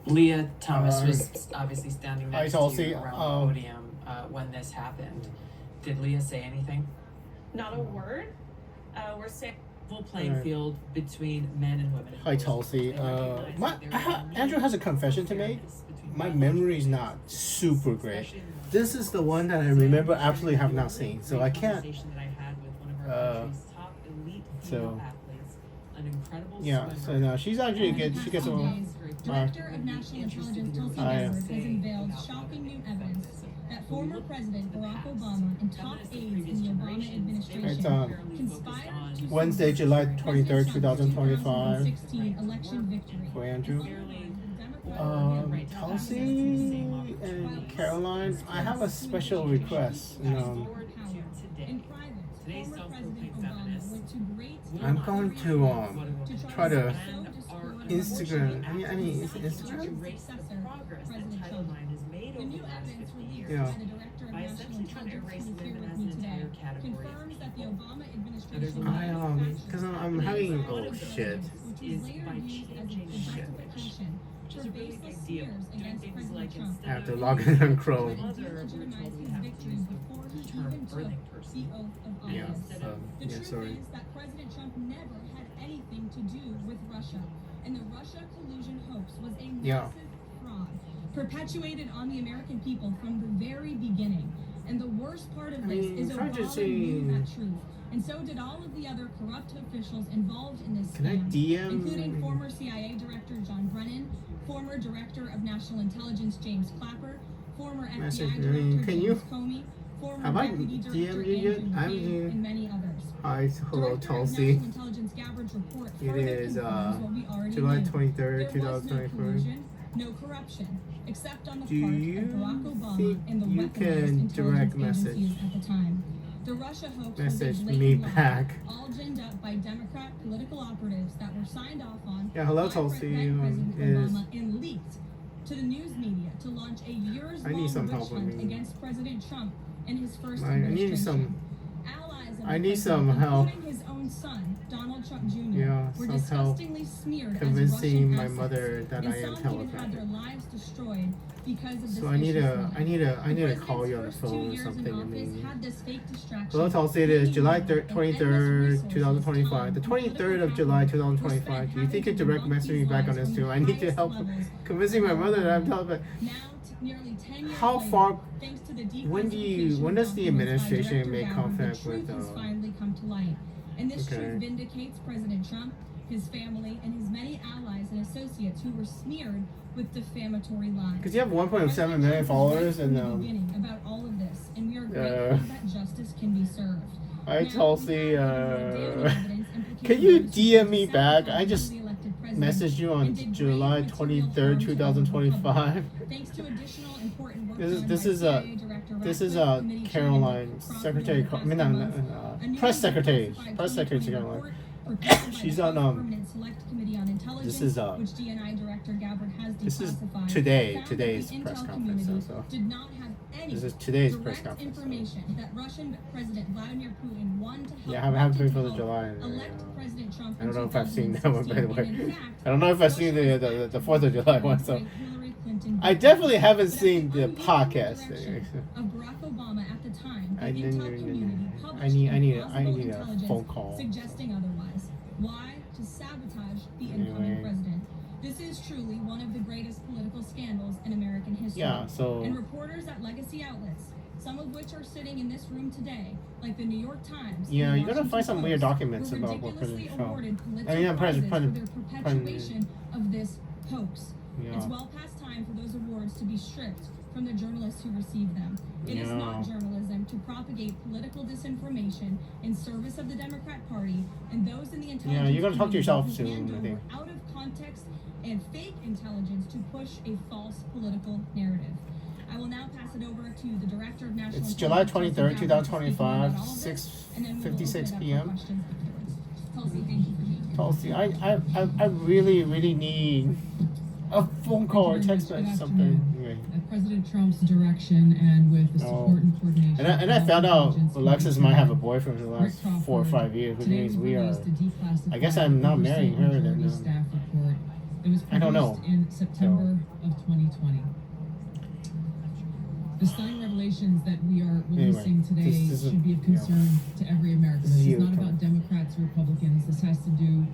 Leah Thomas was obviously standing next to Tulsi. you around the podium when this happened. Did Leah say anything? Not a word. We're saying Full playing field between men and women. Hi, Tulsi. Andrew has a confession to make. My memory is not super great. This is the one that I remember absolutely have not seen, so I can't. So no, she's actually good. She gets a. Director of National Intelligence Tulsi Gabbard has unveiled shocking new evidence that former President Barack Obama and top aides in the Obama administration conspired to Wednesday, July 23rd, 2025. 2016 election victory. For Andrew. Tulsi and Caroline, I have a special request. I'm going to try to Instagram. I mean, is it Instagram? The new evidence released by the Director of National Intelligence, who is here with me today, confirms that the Obama administration because I'm having shit. which was later used as a justification for baseless smears against President Trump. I have to log in on Chrome. Delegitimize his victory before he even took the oath of office. The truth is that President Trump never had anything to do with Russia, and the Russia collusion hoax was a massive fraud perpetuated on the American people from the very beginning. And the worst part of this is Obama knew that truth, and so did all of the other corrupt officials involved in this scam, including former CIA Director John Brennan, former Director of National Intelligence James Clapper, former FBI Director James Comey, former Deputy Director Andrew McCabe, and many others. Hi, hello, Tulsi. It is July 23rd, 2024. No corruption, except on the Do part of you Barack Obama think and the you weaponized can direct intelligence message agencies at the time. The Russia hoax message was a me blatant lie, back? all ginned up by Democrat political operatives that were signed off on Yeah, hello, by Tulsi. President Is Obama and leaked to the news media to launch a I need some years-long help witch with hunt me. against President Trump and his first I need administration. some. Allies of I the need president, some help. including his own son, Donald Trump Jr., Yeah, were some help disgustingly smeared convincing as my Russian mother assets, that and I am some even had telepathic. their lives destroyed because of this So I need vicious to lie. call you on the The president's first phone 2 or years in something. I office mean, had this fake distraction. hello, Tulsi. It is July Meanwhile, an 23rd, endless 2025. The resources, 23rd of time, July, and 2025. Do you think you could direct message me back on this too? I need your help convincing my mother that I'm telepathic. Now, nearly 10 years How later, far? thanks to the When declassification does the documents by administration Director make Gabbard, contact the with? truth has finally come to light. And this Okay. truth vindicates President Trump, his family, and his many allies and associates who were smeared with defamatory lies. Because you have 1.7 million followers and beginning about all of this, and we are grateful that justice can be served. Hi, Now, Tulsi. we have daily evidence Can you implicating DM me those back? who I just sabotaged the elected president messaged you and on did July grave 23rd, material harm to the 2025. Thanks to additional important work This is done this by is CIA Director this is Ratcliffe, Committee Caroline, Chairman Secretary. Crocker, I mean, a new press secretary. classified Press secretary 2020 Caroline. report prepared by She's the on Permanent Select Committee on Intelligence, This is which DNI Director Gabbard has this is declassified, found that today's the press intel conference. community So did not have any this is today's press direct conference. So. information that Russian President Vladimir Putin won to help Yeah, I haven't paid for the help July. elect President Trump I don't know in if I've seen that one, by the 2016, way. and in fact, I don't know if I've seen the 4th of July one. So Hillary Clinton I definitely haven't seen the podcast. of Barack Obama at the time, the I intel didn't. community published I need a implausible phone call. suggesting otherwise. Why? To sabotage the incoming president. This is truly one of the greatest political scandals in American history. Yeah. So. And reporters at legacy outlets, some of which are sitting in this room today, like the New York Times. Yeah, and you're gonna Washington find some weird Post, documents were about what ridiculously President Trump. awarded Pulitzer I mean, Prizes President- for their perpetuation of this hoax. Yeah. It's well past time for those awards to be stripped from the journalists who receive them. It is not journalism to propagate political disinformation in service of the Democrat Party and those in the intelligence you're gonna talk to yourself community who soon, I hand think. over out of context and fake intelligence to push a false political narrative. I will now pass it over to the Director of National It's July Intelligence, 23rd, Tulsi Gabbard, to speak about 2025, all of this, and then we will open it 6:56 up for p.m. questions afterwards. Tulsi, thank you for being here. Tulsi, I really need a phone call or text message something. Anyway. At President Trump's direction and with the support and coordination. And I found out Alexis might have a boyfriend for the last Rick 4 or Crawford. 5 years, which Today means we are. released a declassified I guess I'm not marrying her oversight then. majority staff report It was I don't know. produced in September of 2020. The stunning revelations that we are releasing today this is, should be of concern to every American. This is This is you, not about Democrats or Republicans. This has to do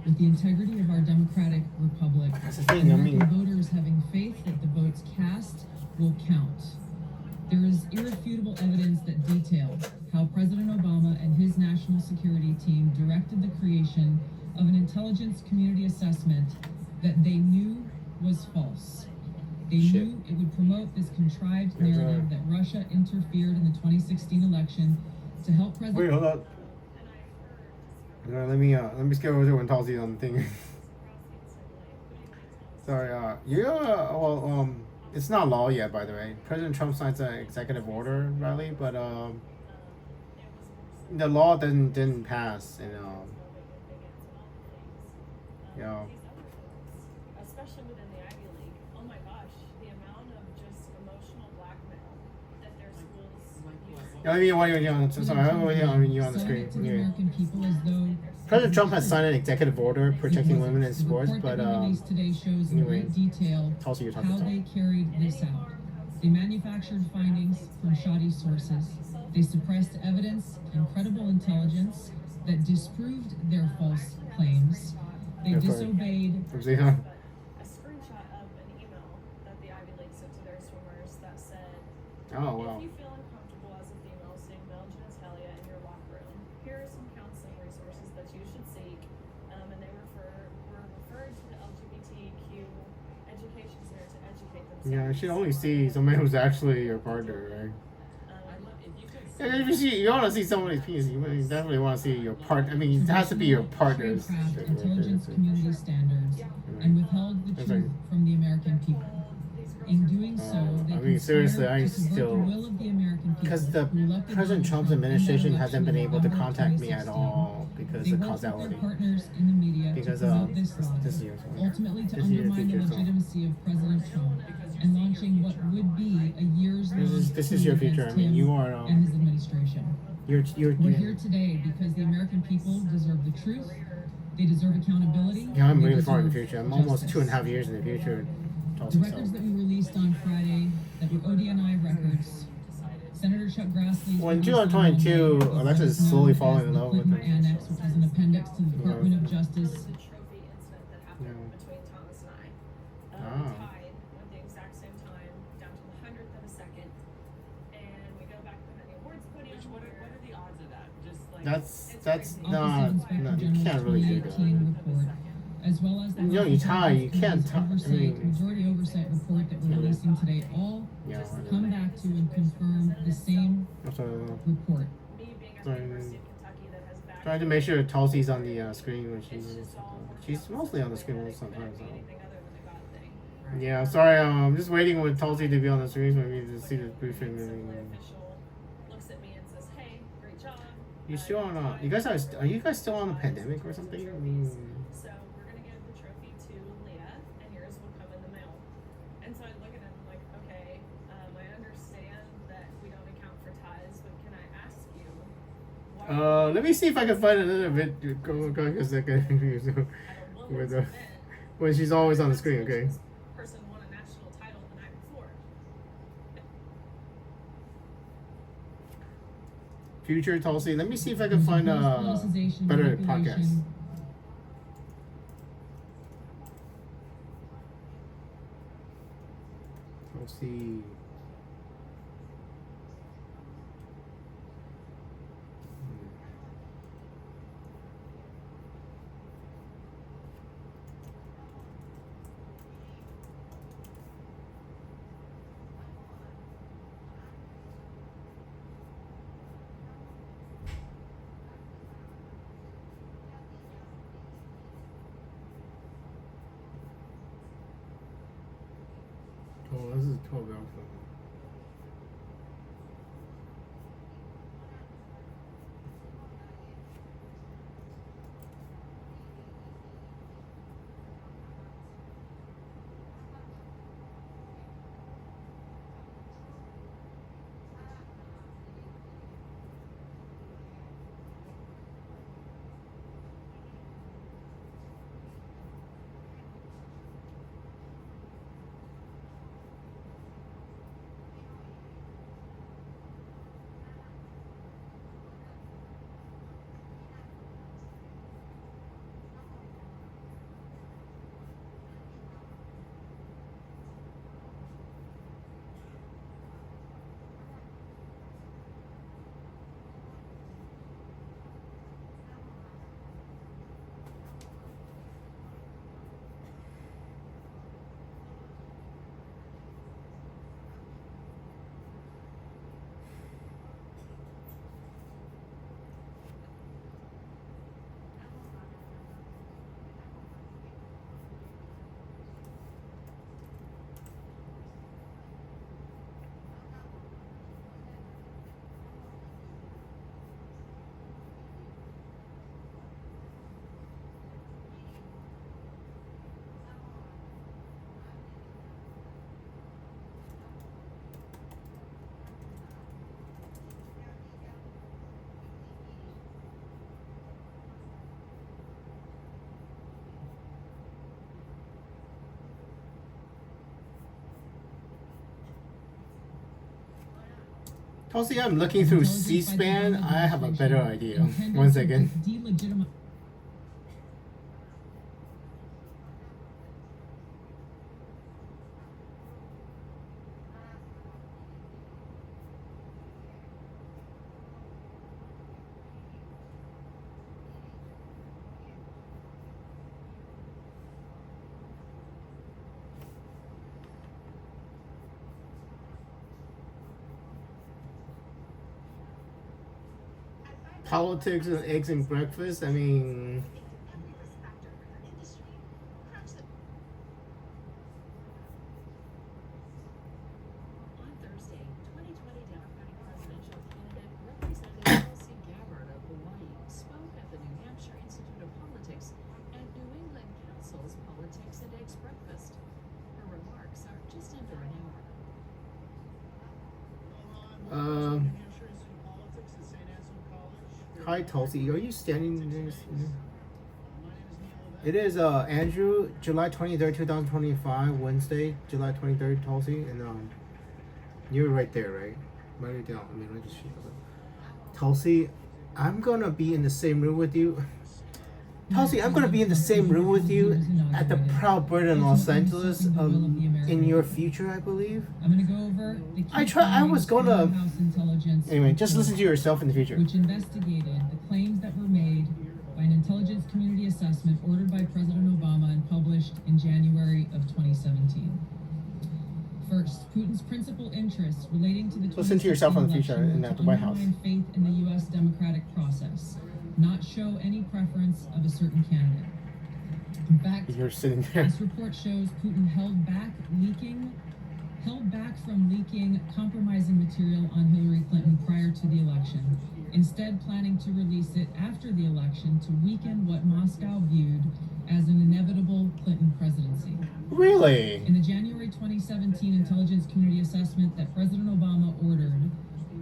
with the integrity of our democratic republic. That's the thing, I mean- American voters having faith that the votes cast will count. There is irrefutable evidence that details how President Obama and his national security team directed the creation of an intelligence community assessment that they knew was false. They Shit. knew it would promote this contrived There's narrative that Russia interfered in the 2016 election to help Wait, President. hold on. Let me skip over to when Tulsi's on the thing. Sorry, it's not law yet, by the way. President Trump signs an executive order, Riley, but the law didn't pass, and Especially within the Ivy League. Oh my gosh, the amount of just emotional blackmail that their schools use. I mean, what are you on? Sorry, I mean, you on the Selling screen. it to the Anyway. American people as though President Trump has signed an executive order protecting women in sports, the report but that we released today shows in anyway, great detail Tulsi, you're talking how about. they carried this out. They manufactured findings from shoddy sources. They suppressed evidence and credible intelligence that disproved their false claims. They Yeah, sorry. disobeyed. A screenshot of an email that the Ivy League sent to their swimmers that said, Oh wow. if you feel uncomfortable as a female seeing male genitalia in your locker room, here are some counseling resources that you should seek. And they were referred to the LGBTQ education center to educate themselves. Yeah, you should only see somebody who's actually your partner, right? And if you see, you want to see somebody's penis, you definitely want to see your part. I mean, it has to be your partner's. Tradecraft intelligence community standards and withheld the That's truth right. from the American people. In doing so, they I mean, seriously, conspired I to subvert still- the will of the American people. Because the who elected President Donald Trump's Trump in that administration election hasn't been in able to November contact me at 2016. all because They of worked with their causality. partners in the media Because to promote this lie, this year's one. ultimately to This year's undermine the future, so- legitimacy of President Trump and launching what would be a years-long This is your coup future. I against mean, him you are. and his administration. You're We're here today because the American people deserve the truth. They deserve accountability. Yeah, I'm and they really far in the deserve future. I'm almost justice. 2.5 years in the future. The Tulsi, records so. that we released on Friday that were ODNI records. Senator Chuck Grassley's Well, in release on 2022, Monday, Alexis is known slowly as falling in the love with Clinton him. Annex, which is an appendix to the Department of Justice. It was a trophy incident that happened Yeah. between Thomas and I. Ah. We tied at the exact same time, down to the 100th of a second. And we go back behind the awards podium. What are the odds of that? Just like That's Office not. of Inspector No, you can't General's really do that. 2018 report, as well as the You know, you House tie, you Committee's can't tie. I mean, majority oversight report that we're releasing today, all yeah. come back to and confirm the same So, report. Me being at the Sorry. University of Kentucky that has back. trying to make sure Tulsi's on the screen when It's just all she's mostly on the screen most sometimes. So. anything other than the God thing. Yeah, sorry. I'm just waiting with Tulsi to be on the screen for me to see the briefing. Simply And, official looks at me and says, "Hey, great job." you still on? You guys are you guys still on the pandemic or something? I mean, So we're gonna give the trophy to Leah, and yours will come in the mail. And so I look at him like, okay, I understand that we don't account for ties, but can I ask you? Why let me see if I can find another bit. Go a second. at a with, women's event, when she's always on the screen, okay? this person won a national title the night before. Future Tulsi. Let me see if I can find a Politicization, better podcast. manipulation. Tulsi. Oh, this is 12 hours. Tulsi, I'm looking through C-SPAN. I have a better idea. One second. Politics and eggs and breakfast. I mean, On Thursday, 2020 Democratic presidential candidate Representative Tulsi Gabbard of Hawaii spoke at the New Hampshire Institute of Politics and New England Council's Politics and Eggs Breakfast. Her remarks are just under an hour. Hi Tulsi, are you standing there? It is Andrew, July 23rd, 2025, Wednesday, July 23rd, Tulsi, and you're right there, right? Write it down. I mean, write the sheet. Tulsi, I'm gonna be in the same room with you. Tulsi, I'm gonna be in the same room with you at the Proud Bird in Los Angeles in your future, I believe. I'm going to go over the I was gonna. House Intelligence Anyway, just listen to yourself in the future. which investigated the claims that were made by an intelligence community assessment ordered by President Obama and published in January of 2017. First, Putin's principal interests relating to the Listen to yourself in the 2016 future election and at the were White to House. undermine faith in the U.S. democratic process, not show any preference of a certain candidate. In fact, You're sitting there. this report shows Putin held back from leaking compromising material on Hillary Clinton prior to the election, instead planning to release it after the election to weaken what Moscow viewed as an inevitable Clinton presidency. Really? In the January 2017 intelligence community assessment that President Obama ordered,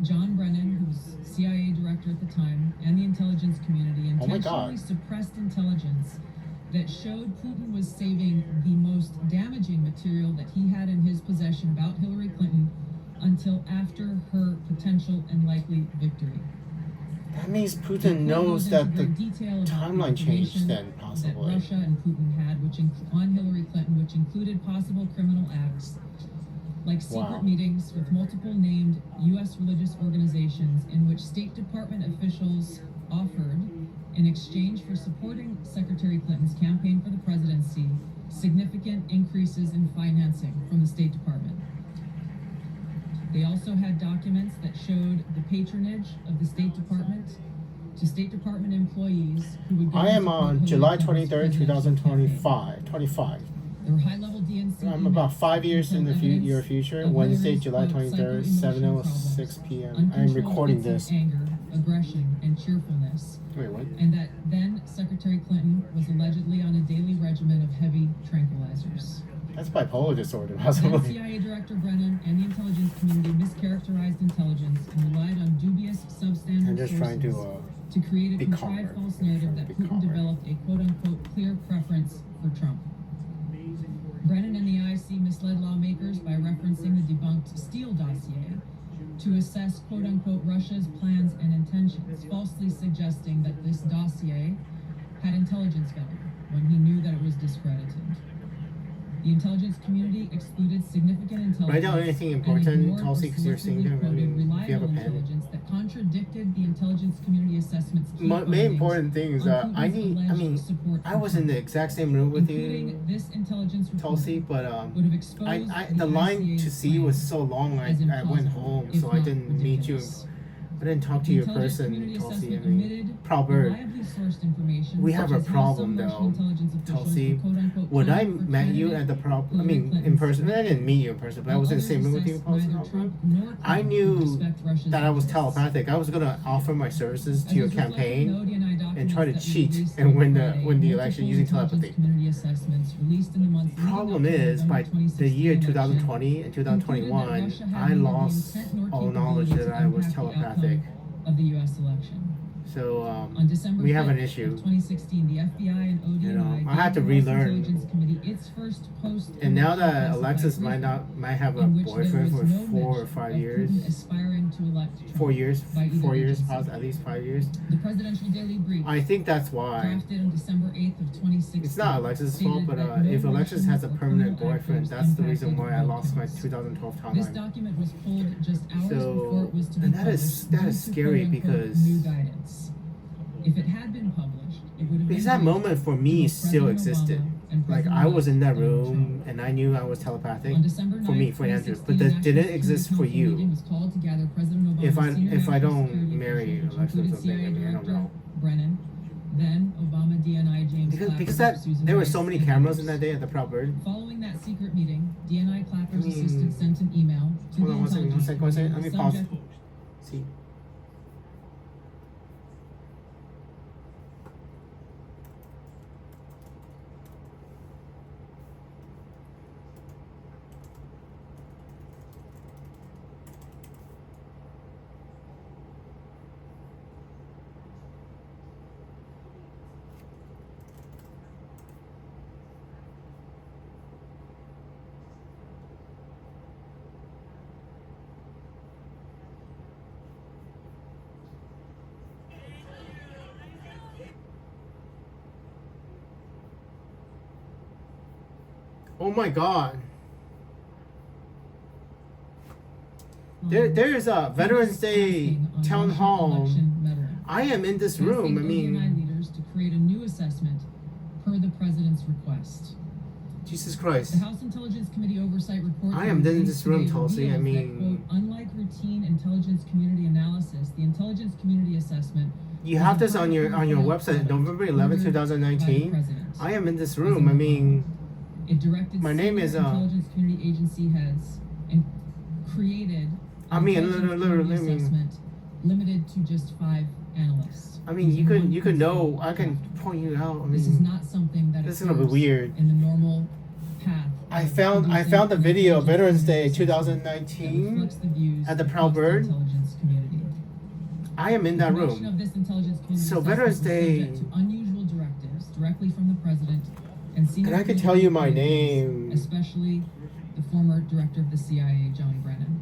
John Brennan, who was CIA director at the time, and the intelligence community Oh my intentionally God. suppressed intelligence that showed Putin was saving the most damaging material that he had in his possession about Hillary Clinton until after her potential and likely victory. That means The Putin report knows goes that into the great detail about timeline changed information then, that possibly. Russia and Putin had, on Hillary Clinton, which included possible criminal acts, like secret Wow. meetings with multiple named U.S. religious organizations in which State Department officials offered, in exchange for supporting Secretary Clinton's campaign for the presidency, significant increases in financing from the State Department. They also had documents that showed the patronage of the State Department to State Department employees who would go I am to on Hillary July Clinton's 23rd, presidential campaign. 25. There were high-level DNC I'm about 5 years in the evidence your future. of Wednesday, Hillary's, July quote, 23rd, psycho-emotional 7:06 problems, p.m. I am uncontrolled recording fits of this. anger, aggression, and cheerfulness, Wait, what? and that then Secretary Clinton was allegedly on a daily regimen of heavy tranquilizers. That's bipolar disorder, Then possibly. CIA Director Brennan and the intelligence community mischaracterized intelligence and relied on dubious substandard I'm just trying sources to to create a be contrived calmer. false narrative that Be Putin calmer. developed a quote-unquote clear preference for Trump. Brennan and the IC misled lawmakers by referencing the debunked Steele dossier to assess quote-unquote Russia's plans and intentions, falsely suggesting that this dossier had intelligence value when he knew that it was discredited. The intelligence community excluded significant intelligence Write down anything and important, ignored Tulsi, or 'cause you're seeing selectively them. I quoted mean, if you have a reliable pen. intelligence that contradicted the intelligence community assessment's key Main findings important thing is on that Putin's alleged support I for was in Trump, the exact same room with you, including this intelligence report, Tulsi, but would have exposed the line ICA's to see was claims so long. as I went implausible, home, if so I not didn't meet you. ridiculous. I didn't talk to The you in intelligence person, community Tulsi. I assessment mean, omitted Proud Bird. reliably sourced information, We such have a as how problem, some Russian though, intelligence officials Tulsi. were, quote-unquote, When I calling for met you candidate at the Hillary in Clinton's person. I didn't meet you in person, but I was in the same room with you. Others assessed neither Trump nor I Clinton knew would respect Russia's that I was interests. telepathic. I was gonna offer my services to As your is reflected in campaign the ODNI and try to documents that were cheat released and on win the Friday, election multiple using intelligence telepathy. community assessments released in the months leading up Problem to the is, by November the year 2016 election, 2020 and concluded that 2021, Russia had I neither the lost intent nor all knowledge capability that to I was impact the telepathic. outcome of the U.S. election. So On December we have 5th an of issue. 2016, the FBI and ODNI I had to gave the House relearn Intelligence Committee its first post. And now that Alexis might have a boyfriend for 4 or 5 years, aspiring to elect Trump 4 years, by either 4 years, agency. at least 5 years. The presidential daily brief, I think that's why. drafted on December 8th of 2016. It's not Alexis' fault, stated but that no if Alexis has a Russian or permanent criminal boyfriend, actors that's the reason impacted why I vote lost my counts. 2012 This timeline. document was pulled just hours before it was to be and published. that due is to scary quote-unquote because new guidance. If it had been published, it would have because been that briefed moment for to me both still President existed. Obama and Like President I was in that Donald room Trump. and I knew I was telepathic On December 9th, for me, for Andrew, 2016, but that National didn't Security exist for Council meeting you. was called to gather President Obama's If I senior if I national don't security marry officials, which Alexis or included something, I CIA mean I don't Director know. Brennan, then Obama DNI James Because Clapper, that Susan there were Rice, so many and cameras others. in that day at the Proud Bird. Following that secret meeting, DNI Clapper's I mean- assistant sent an email to Hold the on one second, intelligence one second. Let community me pause. subject- See. Oh my God. There's a Veterans Day casting on town Russian hall. election veterans. I am in this Asking room. I ODNI mean, leaders to create a new assessment per the president's request. Jesus The Christ. House Intelligence Committee oversight report. I am in this room, Tulsi. I mean- that, quote, unlike routine intelligence community analysis, the intelligence community assessment. You is have a this on your high-profile website, product November 11, ordered by the 2019. president. I am in this room. I mean, It directed My name senior is, intelligence community agency heads and created I an mean, intelligence literally, community I mean- assessment limited to just 5 analysts. I mean, using one you could know. principal I can factor. point you out. I This is mean, not something that this is gonna be occurs weird. in the normal path. I of found producing the an video, intelligence Veterans Day community assessment that 2019. reflects the views at the across Proud Bird. intelligence community. I am in that The production room. of this intelligence community So assessment Veterans was Day- subject to unusual directives directly from the president and senior. And I can political tell you my authorities, name. especially the former director of the CIA, John Brennan.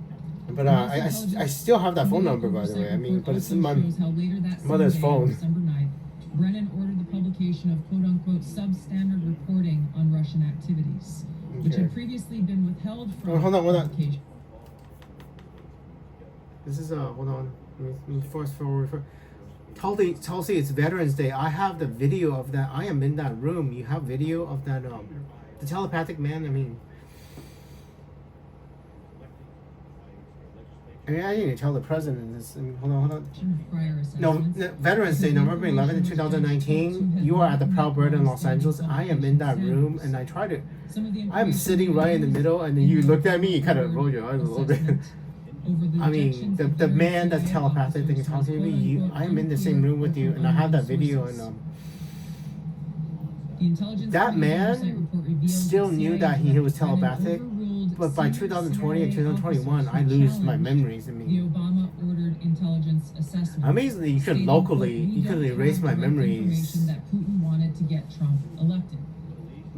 But I still have that phone number, by the way. I mean, but it's in my shows how later that same mother's day, phone. December 9th, Brennan ordered the publication of quote-unquote substandard reporting on Russian activities, which Okay. had previously been withheld from Oh, hold on. publication. This is hold on. Let me fast forward. Tulsi, it's Veterans Day. I have the video of that. I am in that room. You have video of that the telepathic man. I mean, I didn't tell the president this. I mean, hold on. Prior No, assessments. Veterans Day, November 11, 2019. You are at the Proud Bird in Los Angeles. I am in that room, and I try to. Some of the I'm information sitting right in the middle, and then you looked at me. You kind of rolled your eyes a little bit. assessment over the I mean, objections the of man veteran that's CIA telepathic thing officers talking to me. was, You, quote-unquote, I am in the same room with you, and I have that video. And The intelligence that community man oversight report revealed still that knew CIA that he was Brennan telepathic, overruled but by senior 2020 and CIA 2021, I officers who lose my challenged memories. I the mean, Obama ordered intelligence assessment. amazingly, you could stating, locally, quote, "We you could don't erase have my direct memories. information that Putin wanted to get Trump elected.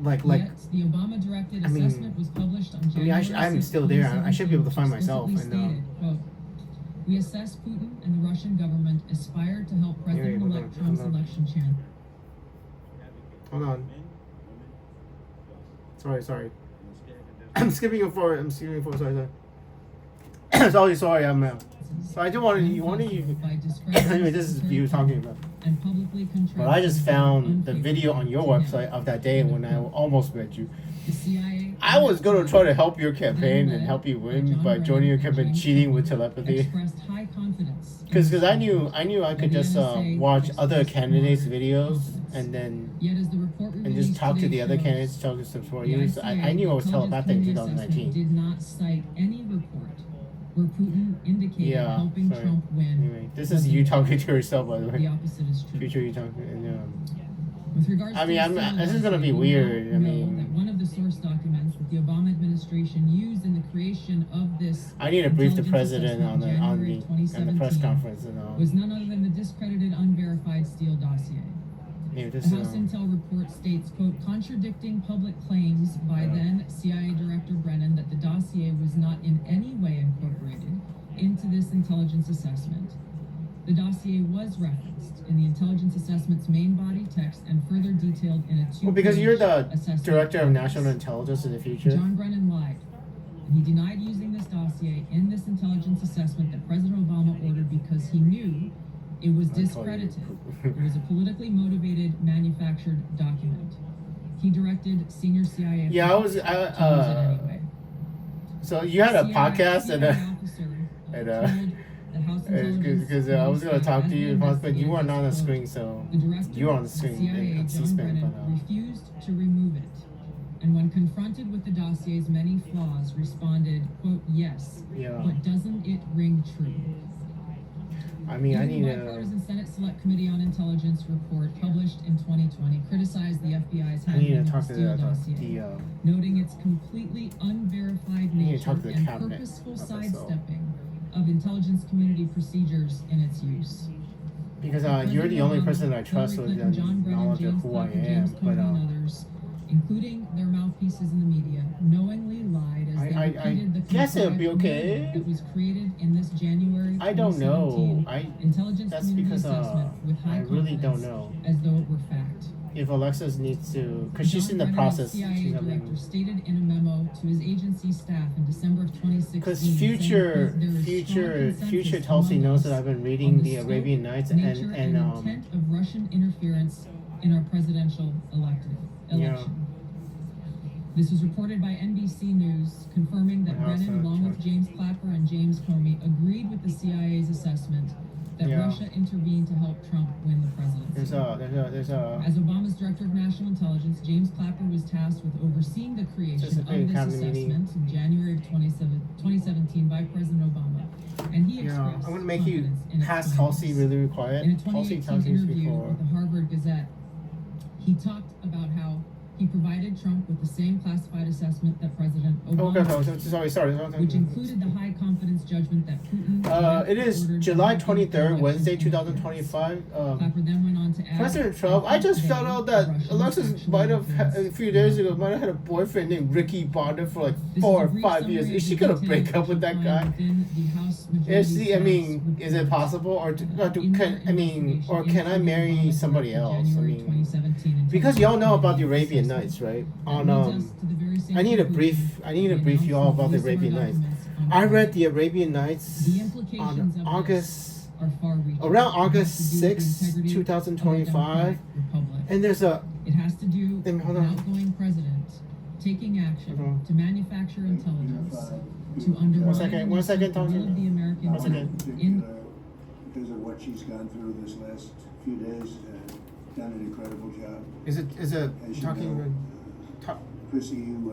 Like, Yet, the Obama directed I mean- assessment was published on I mean, January I'm 6th, still there. I should be able to find myself, explicitly and, stated, quote, "We assess Putin and the Russian government aspired to help Wait, hold on, President-elect Trump's hold on. election chance." hold on. Sorry. I'm skipping forward. Sorry. sorry. So I do want to. You want to? By discrediting Anyway, this is you talking about. and publicly But I just found the unfavorable video on your to him. website of that day when I almost met you. The CIA I was gonna try to help your campaign and help you win by joining your campaign, cheating with telepathy. expressed high confidence in Because I the knew I could just watch other candidates' videos and then Yet as the report and just released talk to today the other shows, candidates, talk to some for the you. So I knew I was ICA telepathic in Intelligence Community 2019. Assessment did not cite any report where Putin indicated Yeah, helping sorry. Trump win. Anyway, this is you talking to yourself, by the The way. opposite is true. Future you talking. And, With regards I to mean, the this is gonna be we now weird. I know mean- that one of the source documents that the Obama administration used in the creation of this I need to brief the intelligence president assessment on in the January on the press 2017 conference and all. was none other than the discredited unverified Steele dossier. Yeah, A this House Intel report states, quote, contradicting public claims by then CIA Director Brennan that the dossier was not in any way incorporated into this intelligence assessment. The dossier was referenced in the intelligence assessment's main body text and further detailed in a two-page Well, because you're the assessment director of appendix. national intelligence in the future. John Brennan lied, and he denied using this dossier in this intelligence assessment that President Obama ordered because he knew it was discredited. It was a politically motivated, manufactured document. He directed senior CIA Yeah, officials to use it anyway. So you had a podcast and and because I was gonna talk to you, but you weren't on the screen, so the director you were on the of screen. CIA, on John C-SPAN, Brennan, but, refused to remove it, and when confronted with the dossier's many flaws, responded, "quote Yes, yeah. but doesn't it ring true?" I mean, I The need bipartisan Senate Select Committee on Intelligence report published in 2020 criticized the FBI's I need handling to of talk the to Steele the nodossier, noting its completely unverified need to nature talk to the and cabinet purposeful of itself. sidestepping of intelligence community procedures in its use. because you're the only person that I trust Hillary with Clinton, the John Brennan, knowledge of James who I Clapper, am, James but Comey, and others, including their mouthpieces in the media, knowingly lied as they I repeated the guess it'll be contrived okay. narrative that was created in this January I don't know. 2017 intelligence That's community because assessment with high I really don't confidence, know as though it were fact. if Alexis needs to, because she's John in the Brennan, process. CIA She's director, stated in a memo to his agency staff in December of 2016. because saying future there is future strong future consensus Tulsi among knows us that I've been on reading the scope, Arabian Nights nature, and intent of Russian interference in our presidential election. This was reported by NBC News, confirming that My house, Brennan, along with James Clapper and James Comey, agreed with the CIA's assessment that Yeah. Russia intervened to help Trump win the presidency. there's a As Obama's director of national intelligence, James Clapper was tasked with overseeing the creation Just a of big this cabinet meeting. assessment in January of 2017 by President Obama, and he expressed I'm gonna make you confidence in its pass findings. Tulsi really In a quiet. Tulsi 2018 tells me interview before. with the Harvard Gazette, he talked about how he provided Trump with the same classified assessment that President Obama, Sorry. which included the high confidence judgment that Putin. It is ordered July the 23rd, Wednesday, election 2025. Clapper then went on to add, President Trump, I just found out that Alexis might have, a few days ago, might have had a boyfriend named Ricky Bonner for like 4 or 5 years. Is she gonna break up with that guy? Is she, is it possible? Or can I marry somebody else? Because y'all know about the Arabian Nights, right? I need to brief you all about the Arabian Nights. I read the Arabian Nights on around August 6, 2025, and there's a. It has to do with Hold an on. outgoing president taking action Hold on. to manufacture intelligence to undermine One second, the will Thompson. of the American One second. in Because of what she's gone through this last few days, done an incredible job. Is it As you talking? know, Chrissy, I'm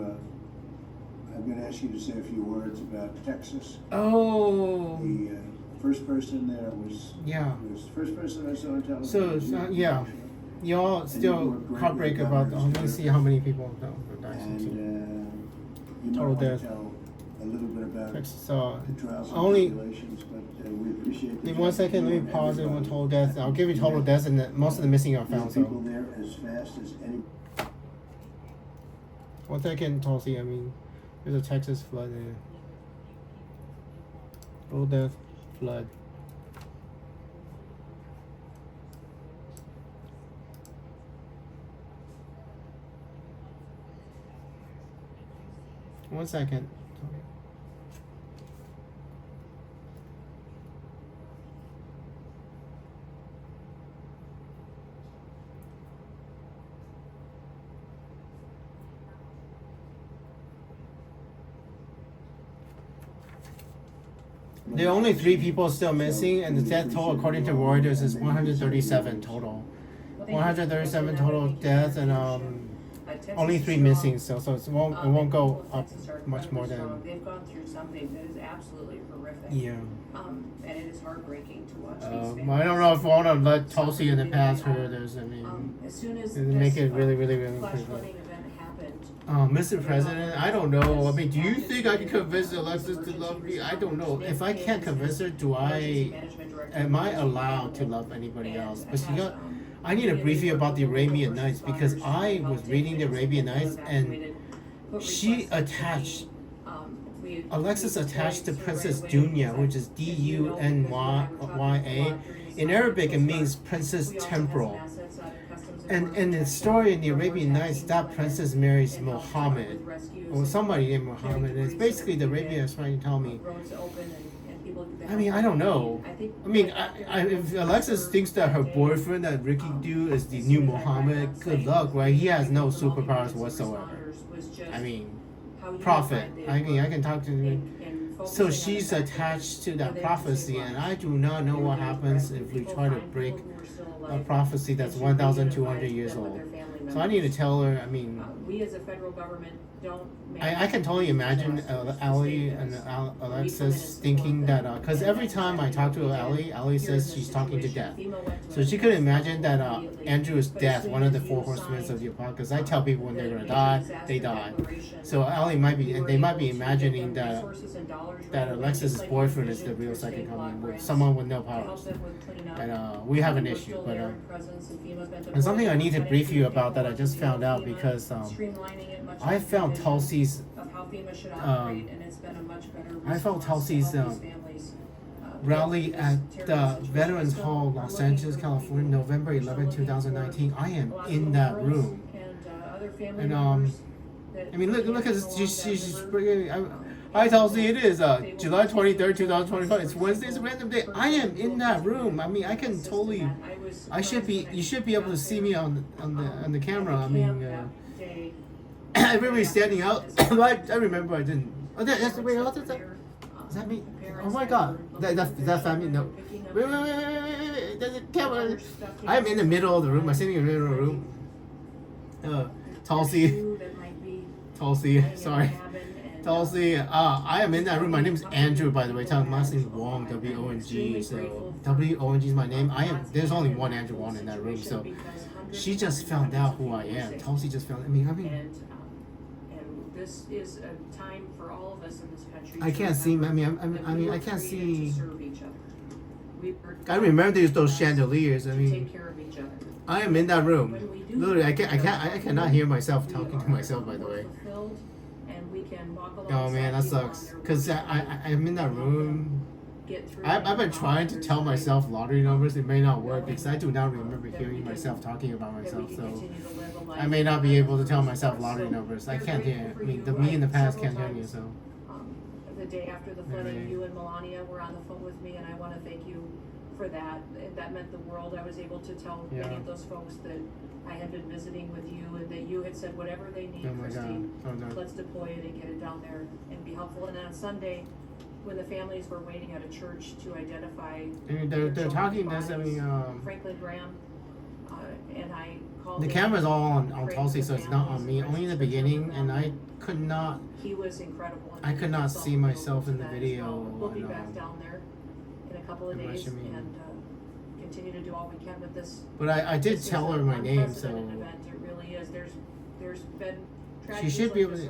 going to ask you to say a few words about Texas. Oh, The first person there was yeah. the first person I saw on television. So yeah, y'all still heartbreak about. Let me see how many people died. And you might Total want to death. tell a little bit about Texas, the trials and only. tribulations, but we appreciate the In 1 job second, you let and me pause it. One everybody. total death. I'll give you total deaths, and most of the missing are found. There's people So there as fast as any. 1 second, Tulsi. There's a Texas flood there. Total death, flood. One second. There are only 3 people still missing, and the death toll, according to Reuters, is 137 total. 137 total deaths, and only 3 missing. So it won't go up much more than. They've gone through something that is absolutely horrific. Yeah. And it is heartbreaking to watch these I don't know if I want to let Tulsi in the past hear this. as soon as It'll make this, it really quick. flash-flooding event happened, Mr. President, I don't know. Do you think I can convince Alexis to love me? I don't know. If I can't convince her, am I allowed to love anybody else? But I need to brief you about the Arabian Nights because I was reading the Arabian Nights and she attached, Alexis attached to Princess Dunya, which is Dunya. In Arabic, it means Princess Temporal. And in the story in the Arabian Nights, that princess marries Muhammad, or somebody named Muhammad. And it's basically the Arabian is trying to tell me. I mean, I don't know. I mean, if Alexis thinks that her boyfriend, that Ricky dude, is the new Muhammad, good luck, right? He has no superpowers whatsoever. I mean, prophet. I mean, I can talk to him. So she's attached to that prophecy, and I do not know what happens if we try to break a prophecy that's 1,200 years old. So I need to tell her, I mean, we as a federal government don't. I can totally imagine Ali and Alexis thinking that, because every time I talk to Ali says she's talking to death. So she could imagine that Andrew is death, one of the four horsemen of the apocalypse. I tell people when they're going to die, they die. So Ali might be, and they might be imagining that Alexis' boyfriend is the real second coming, with someone with no powers. And we have an issue, but there's something I need to brief you about that I just found out because I found Tulsi's rally at the Veterans Hall, Los Angeles, California, November 11, 2019. I am in that room, and I mean, look at this. She's bringing. Hi Tulsi, it is July 23rd, 2025. It's Wednesday. It's a random day. I am in that room. I mean, I can totally. You should be able to see me on the camera. I mean, everybody's standing out. I remember I didn't. Oh, that's the way. Is that me? Oh my God, that family. No. Wait. There's a camera. I'm in the middle of the room. I'm sitting in the middle of the room. Tulsi, sorry. Tulsi, I am in that room. My name is Andrew, by the way. Tell my last name is Wong, W-O-N-G. So W-O-N-G is my name. There's only one Andrew Wong in that room. So she just found out who I am. Tulsi just found. I mean. And this is a time for all of us in this country. I can't see. I mean, I can't see. I remember remember those chandeliers. I mean, take care of each other. I am in that room. Literally, I cannot hear myself talking to myself. By the way. Oh man, that sucks. Cause I'm in that room. I've been trying to tell myself lottery numbers. It may not work because I do not remember hearing myself talking about myself. So I may not be able to tell myself lottery numbers. I can't hear. I mean, me in the past can't hear me. So. The day after the flooding, you and Melania were on the phone with me, and I want to thank you for that. That meant the world. I was able to tell many of those folks that I had been visiting with you, and that you had said whatever they need, Christine, let's deploy it and get it down there and be helpful. And on Sunday, when the families were waiting at a church to identify, they're talking this. I mean, Franklin Graham, and I called. The camera's all on Tulsi, so it's not on me. Only in the beginning, and I could not. He was incredible. I could not see myself in the video. We'll be back down there in a couple of days and continue to do all we can with this. But I did tell her my name, so. Event. It really is. There's been. She should be able to.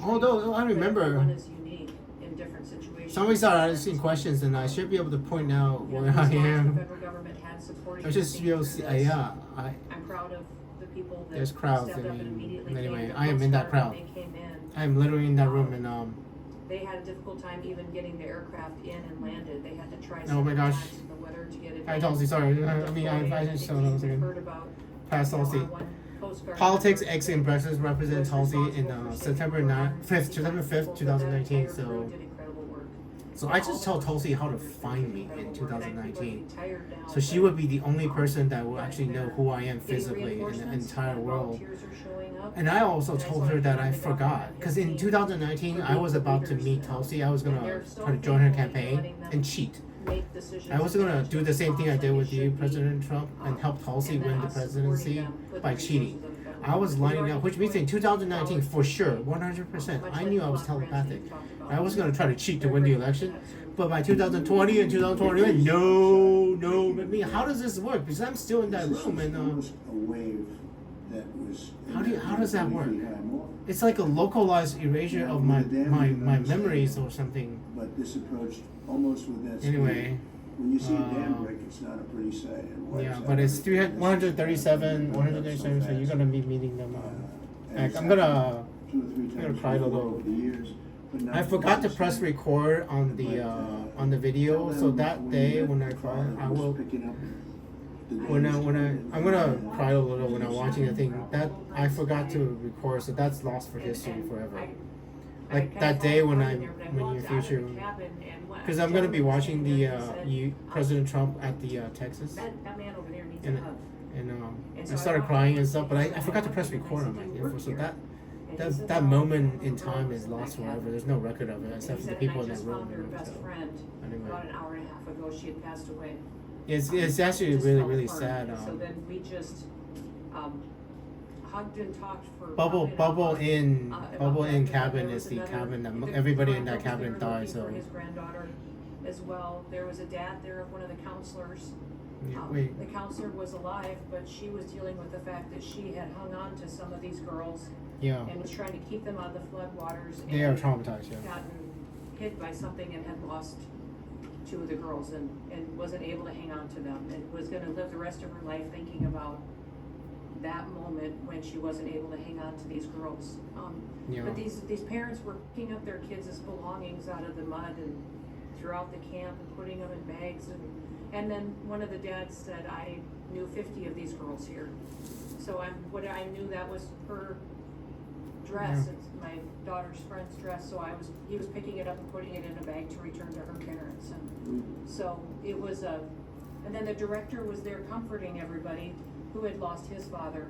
Although I remember. Everyone is unique in different situations. Somebody started asking questions, and I should be able to point out where I am. The federal government had supported. I just be able to see. I'm proud of the people that there's crowds. stepped up and immediately anyway, came to I am in that crowd. They came in. I'm literally in that room, and They had a difficult time even getting the aircraft in and landed. They had to try. Oh my gosh. Times in the weather to get it. Hi Tulsi, sorry. I just saw that again. Past Tulsi. Politics, X impressions represent Tulsi in September 5th, 2019. So I just told Tulsi how to find me in 2019. So she would be the only person that will actually know who I am physically in the entire world. And I also told her that I forgot. Because in 2019, I was about to meet Tulsi. I was going to try to join her campaign and cheat. I was going to do the same thing I did with you, President Trump, and help Tulsi win the presidency by cheating. I was lining up, which means in 2019, for sure, 100%, I knew I was telepathic. I was going to try to cheat to win the election. But by 2020 and 2021, no. I mean, how does this work? Because I'm still in that room. And a wave that was. How does that work? It's like a localized erasure of my memories or something. But this approach almost with that. Anyway. when you see a dam break, it's not a pretty sight. And wipes Yeah, out but it's everything. 137, so you're gonna be meeting them. And Like, it's I'm gonna happened 2 or 3 gonna times cry a before little. over the years, but not I forgot to this press time. record on But, the video, tell so them that day when I the cry, father I was will. picking up the I'm damage. gonna cry a little when I'm watching the thing. That I forgot to record, so that's lost for history forever. Like that day when when you future, because I'm gonna be watching the President Trump at the Texas, That man over there needs and a hug. I started crying and stuff, but I forgot to press record on my phone, so that moment in time is lost forever. There's no record of it except for the people in that room. Her best So, friend anyway. about an hour and a half ago. She had passed away. It's actually Just really fell really apart. sad. So then we just hugged and talked for Bubble probably an hour, Bubble about in that. cabin There is was the another- cabin that the everybody in that grandpa was cabin there died. looking So for his granddaughter as well. There was a dad there of one of the counselors. yeah, wait, The counselor was alive, but she was dealing with the fact that she had hung on to some of these girls yeah, and was trying to keep them out of the floodwaters. they are and traumatized. Yeah. gotten hit by something and had lost 2 of the girls and wasn't able to hang on to them and was gonna live the rest of her life thinking about that moment when she wasn't able to hang on to these girls. Yeah. But these parents were picking up their kids' belongings out of the mud and throughout the camp and putting them in bags and then one of the dads said, I knew 50 of these girls here. So I knew that was her dress, Yeah. it's my daughter's friend's dress, so he was picking it up and putting it in a bag to return to her parents, and so it was and then the director was there comforting everybody who had lost his father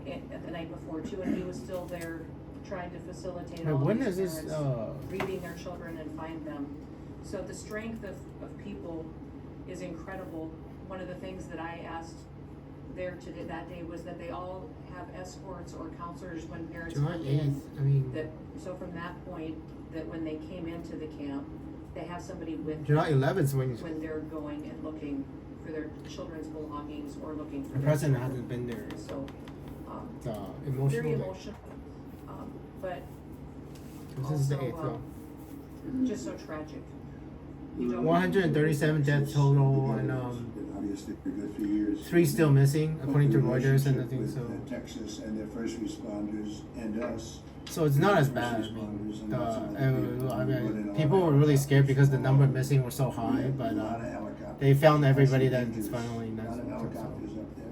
at the night before too, and he was still there trying to facilitate But all when these is this? parents reading their children and find them. So the strength of people is incredible. One of the things that I asked there that day was that they all have escorts or counselors when parents July come in. 8th. I mean, So from that point, that when they came into the camp, they have somebody with July them 11th when when they're going and looking for their children's belongings or looking for the their president children. hasn't been there. So, It's emotional. very day. emotional, but This is the also, 8th. just so tragic. You don't- 137 deaths total, and Obviously, for a good few years. 3 still missing, according to Reuters and I Relationship think with, so. Texas and their first responders and us. So it's not as bad. I mean, people were really scared because the number missing was so high, but they found everybody that is finally A lot not. of helicopters up there,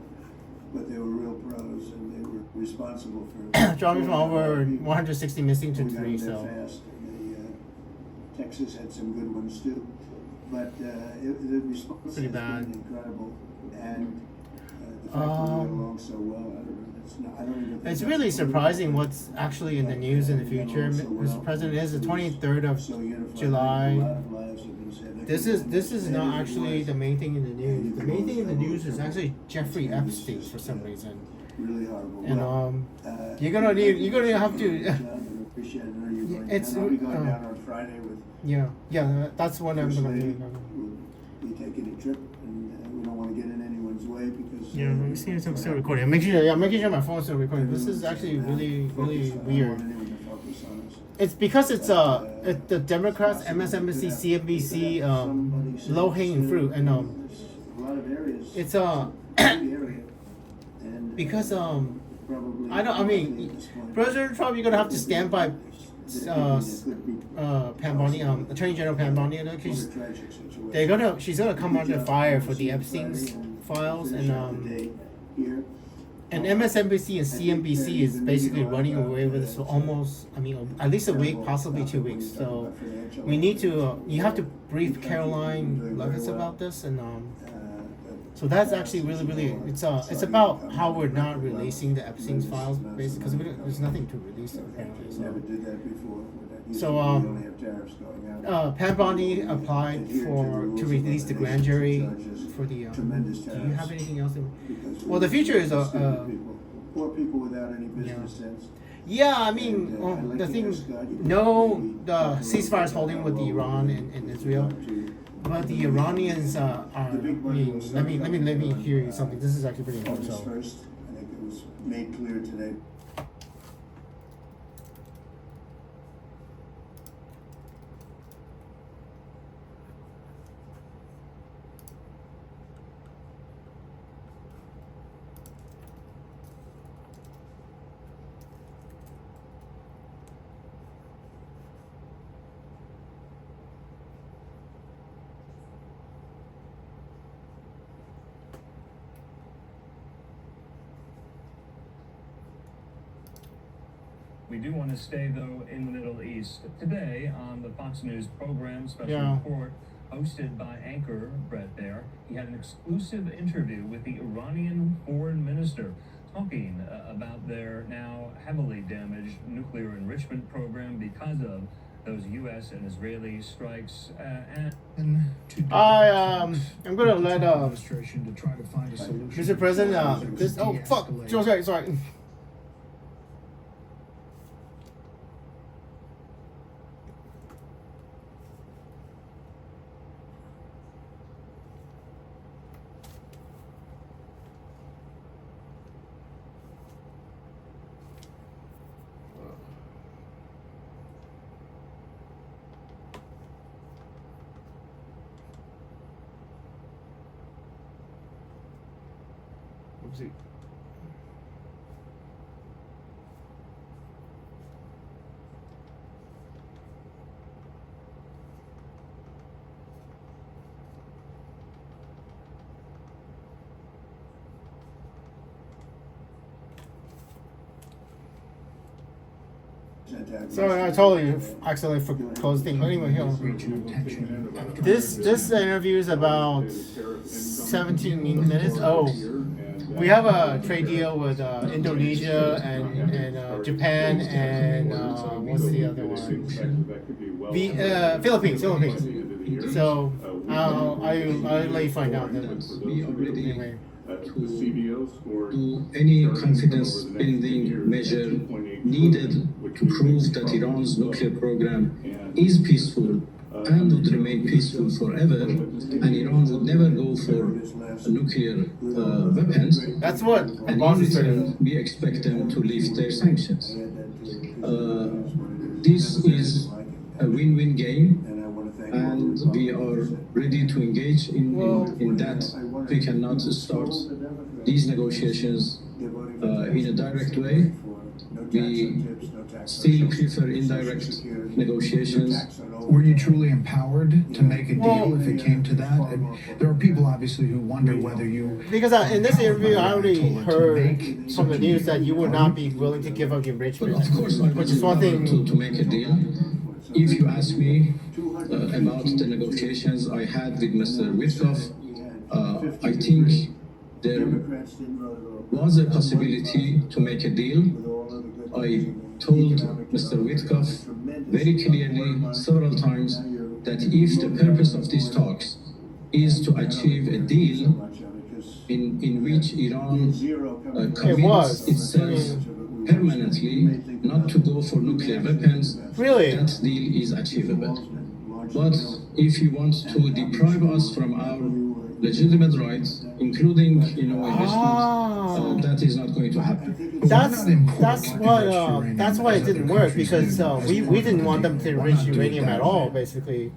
but they were real pros and they were responsible for. Dropping from over 160 missing to We got 3, them there so. fast. Texas had some good ones too, but the response has Pretty been bad. incredible, and the fact that we get along so well, I don't know. I don't even think It's that's really really surprising what's actually in the news in the future. Mr. President is the 23rd of so unified. A July. lot of lives have been saved. This is not actually the main thing in the news. The main thing in the news is actually Jeffrey Epstein for some reason. Really horrible. And Well, you're gonna have to. appreciate it. I know you're going It's, down. I'll be going down on Friday with. Yeah, that's what I'm First gonna Lady. do. We'll be taking a trip, and we don't want to get in anyone's way because. Yeah, let me see if I'm still recording. I'm making sure my phone's still recording. This is actually really weird. It's because it's the Democrats, MSNBC, CNBC, low hanging fruit, and A lot of areas. it's big area, and, because probably I mean, at this point, President Trump, you're gonna have to stand by Pam Bondi, Attorney General Pam Bondi, she's she's gonna come under fire for the Epstein's files, and MSNBC and CNBC is basically running away with this for almost, I mean, at least a week, possibly 2 weeks. So we need to, you have to brief Caroline Levitt about this, and so that's actually really, it's about how we're not releasing the Epstein's files, basically, because there's nothing to release apparently. Never did that before. So, we only have tariffs going out. Pam Bondi applied to release the grand jury for the. Tremendous Do you tariffs. have anything else? Because Well, the future is stupid people. Poor people without any business sense. Yeah, I mean, And, well, I'd like the to thing, ask Scott, you no, maybe the talk a little ceasefire is bit holding about with what Iran we and with Israel, regard to but the Iranians are. I The big money mean, will let me start hear you on, something. This is actually pretty important. August So, 1st. I think it was made clear today. We do want to stay, though, in the Middle East. Today, on the Fox News program, Special Yeah. Report, hosted by anchor Brett Baer, he had an exclusive interview with the Iranian foreign minister, talking about their now heavily damaged nuclear enrichment program because of those U.S. and Israeli strikes. I'm gonna let administration to try to find a solution. Mr. President, this. Oh fuck! Sorry. Oopsie. Sorry, I totally accidentally closed the thing. But anyway, here. This interview is about 17 minutes. Oh, we have a trade deal with Indonesia and Japan and what's the other one? The Philippines. So I'll let you find out. Anyway. To any confidence building measure needed to prove that Iran's nuclear program is peaceful and would remain peaceful forever, and Iran would never go for nuclear weapons. That's what and in return, we expect them to lift their sanctions. This is a win-win game, and we are ready to engage in that. We cannot start these negotiations in a direct way. We still prefer indirect negotiations. Were you truly empowered to make a deal if it came to that? And there are people obviously who wonder whether you... Because in this interview, I already heard from the news that you would not be willing to give up your enrichment. But of course, I which is one thing to make a deal. If you ask me about the negotiations I had with Mr. Witkoff, I think there was a possibility to make a deal. I told Mr. Witkoff very clearly several times that if the purpose of these talks is to achieve a deal in which Iran commits itself permanently not to go for nuclear weapons, really, that deal is achievable. But if you want to deprive us from our legitimate rights, including investment, that is not going to happen. That's why it didn't work, because we didn't want them to enrich uranium at all, basically.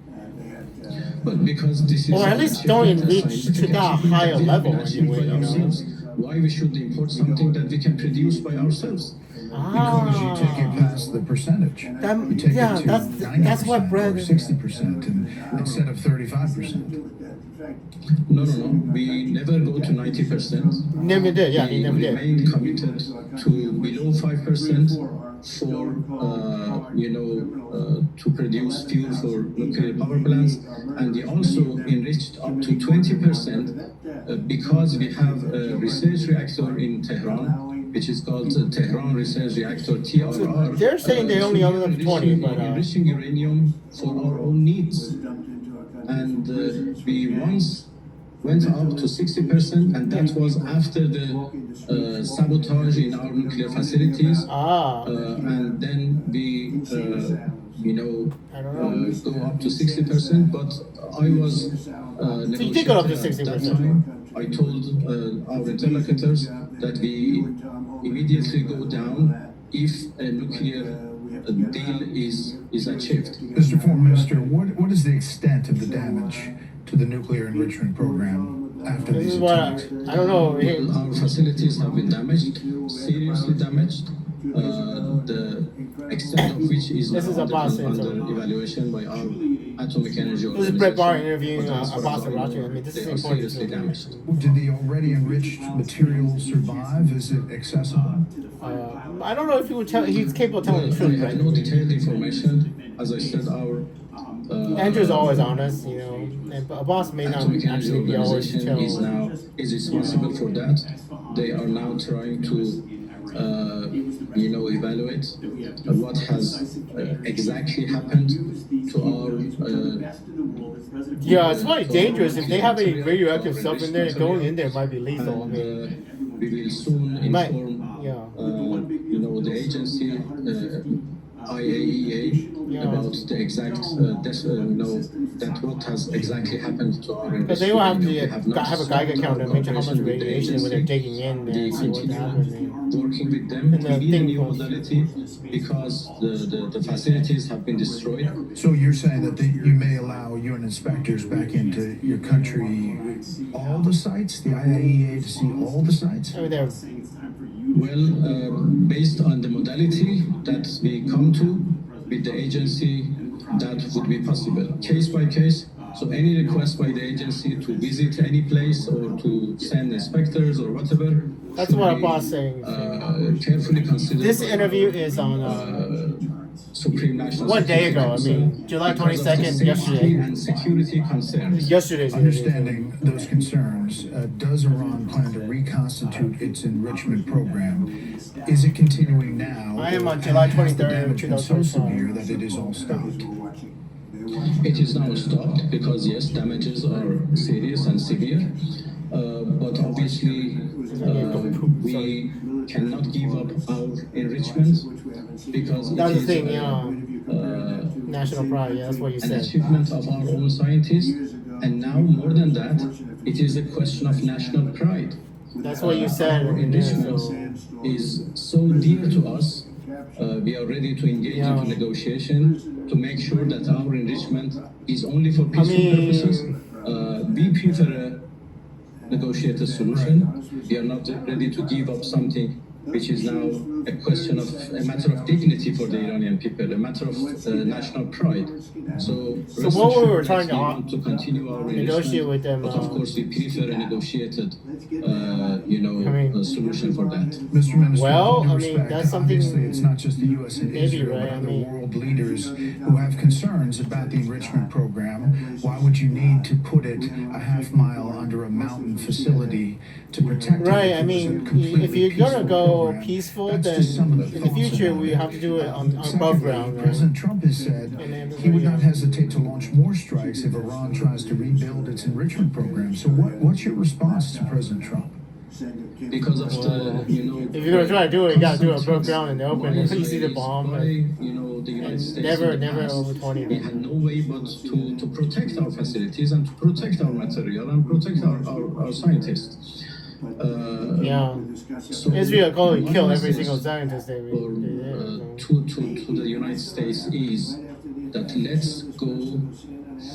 But because this is, or at least don't enrich to that higher level anyway. Why we should import something that we can produce by ourselves? Because you take it past the percentage. You take it to that's what Brad. 60% instead of 35%. No. We never go to 90%. Never did. Yeah, he never did. We remain committed to below 5% for to produce fuel for nuclear power plants, and we also enriched up to 20% because we have a research reactor in Tehran, which is called Tehran Research Reactor (TRR). So they're saying they only own up to 20, but enriching uranium for our own needs, and we once went up to 60%, and that was after the sabotage in our nuclear facilities. And then we, go up to 60%. But I was negotiating up to at that time. I told our interlocutors that we immediately go down if a nuclear deal is achieved. Mr. Foreign Minister, what is the extent of the damage to the nuclear enrichment program after these attacks? I don't know. Our facilities have been damaged, seriously damaged. the extent of which is This is now Abbas, under evaluation by our atomic energy This is Brett Barr organization. interviewing But as for Abbas and now, Raji. I mean, this is they are important. seriously damaged. Did the already enriched material survive? Is it accessible? I don't know if he would tell. He's capable of telling the Well, truth, I right? have no detailed information. As I said, our Andrew's always honest, you know. And Abbas may not atomic energy actually be always organization tell. is responsible for that. They are now trying to evaluate what has exactly happened to our Yeah, it's quite dangerous if they have any radioactive stuff in there. Going in there might be lethal. I and mean, we will soon it might, inform yeah. the agency IAEA Yeah. about the exact that what has exactly happened to our Because they will have to investigation. We have a Geiger counter to measure how much radiation when they're digging in there and see what happened. Working with them, And the we need a thing new was- modality because the facilities have been destroyed. So you're saying that you may allow UN inspectors back into your country, all the sites, the IAEA to see all the sites? I mean, they're Well, based on the modality that we come to with the agency, that would be possible, case by case. So any request by the agency to visit any place or to send inspectors or whatever. That's should what be, Abbas saying. Carefully considered. This by interview our, is on Supreme National 1 day Security ago. I Council mean, July because of the 22nd, safety yesterday. and security concerns. Yesterday's interview. Understanding those concerns, does Iran plan to reconstitute its enrichment program? Is it continuing now? I am on And July has the 23rd, damage been so 2025. severe that it is all stopped? It is now stopped because yes, damages are serious and severe, but obviously we cannot give up our enrichment because That's it the is thing, yeah. National pride, yeah, that's what you an said. achievement of our own scientists, and now more than that, it is a question of national pride. That's what you said. Our Yeah, enrichment so, is so dear to us. We are ready to engage Yeah. into negotiation to make sure that our enrichment is only for peaceful mean- purposes. We prefer a negotiated solution. We are not ready to give up something which is now a question of a matter of dignity for the Iranian people, a matter of national pride. So rest what we were assured trying that to we want to continue our negotiate enrichment, with them, but of course we prefer a negotiated, solution for that. Mr. Minister, Well, with due I mean, respect, that's something- obviously it's not just the U.S. and maybe, Israel, right? but I other mean- world leaders who have concerns about the enrichment program. Why would you need to put it a half mile under a mountain facility to protect it? Right, if I it was a mean, completely if you're gonna peaceful go program? peaceful, That's then just some of the in the thoughts future about we it. have to do it on above Secondly, ground, right? President Trump has said And then he would not everybody- hesitate to launch more strikes if Iran tries to rebuild its enrichment program. So what's your response to President Trump? Because of the, If you're gonna try to do it, you gotta do it above ground in the open. by You see the Israelis, bomb. by, And, the United States. never- in the never past, over 20 We had no way but to protect our facilities and to protect our material and protect our scientists. Yeah. So Israel go and one kill every message single scientist they for, to the United States is that let's go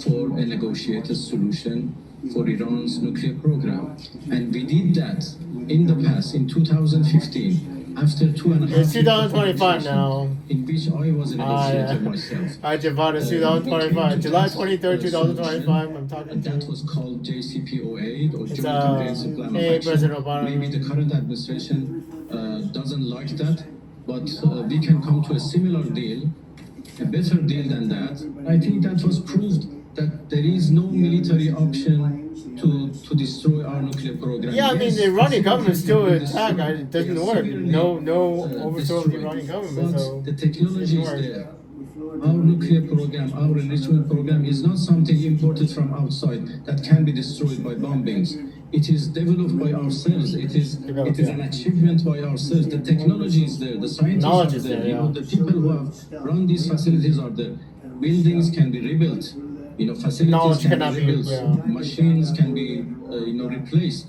for a negotiated solution for Iran's nuclear program. And we did that in the past, in 2015, after 2.5 It's 2025 now. in which I was a negotiator yeah. myself. Alright, Javon, it's 2025. July 23rd, 2025. I'm talking And to that you. was called JCPOA, or It's, Joint Comprehensive Plan of hey, Action. President Obama. Maybe the current administration doesn't like that, but we can come to a similar deal, a better deal than that. I think that was proved that there is no military option to destroy our nuclear program. Yeah, I mean, Yes, the Iranian government still facilities attack. destroyed. It doesn't They are work. severely, No overthrow of the destroyed. Iranian government. But So the technology is work. there. Our nuclear program, our enrichment program is not something imported from outside that can be destroyed by bombings. It is developed by ourselves. It is an achievement by ourselves. The technology is there. The scientists Knowledge are is there. there, yeah. The people who have run these facilities are there. Buildings can be rebuilt. Facilities Knowledge can cannot be be- rebuilt. yeah. Machines can be replaced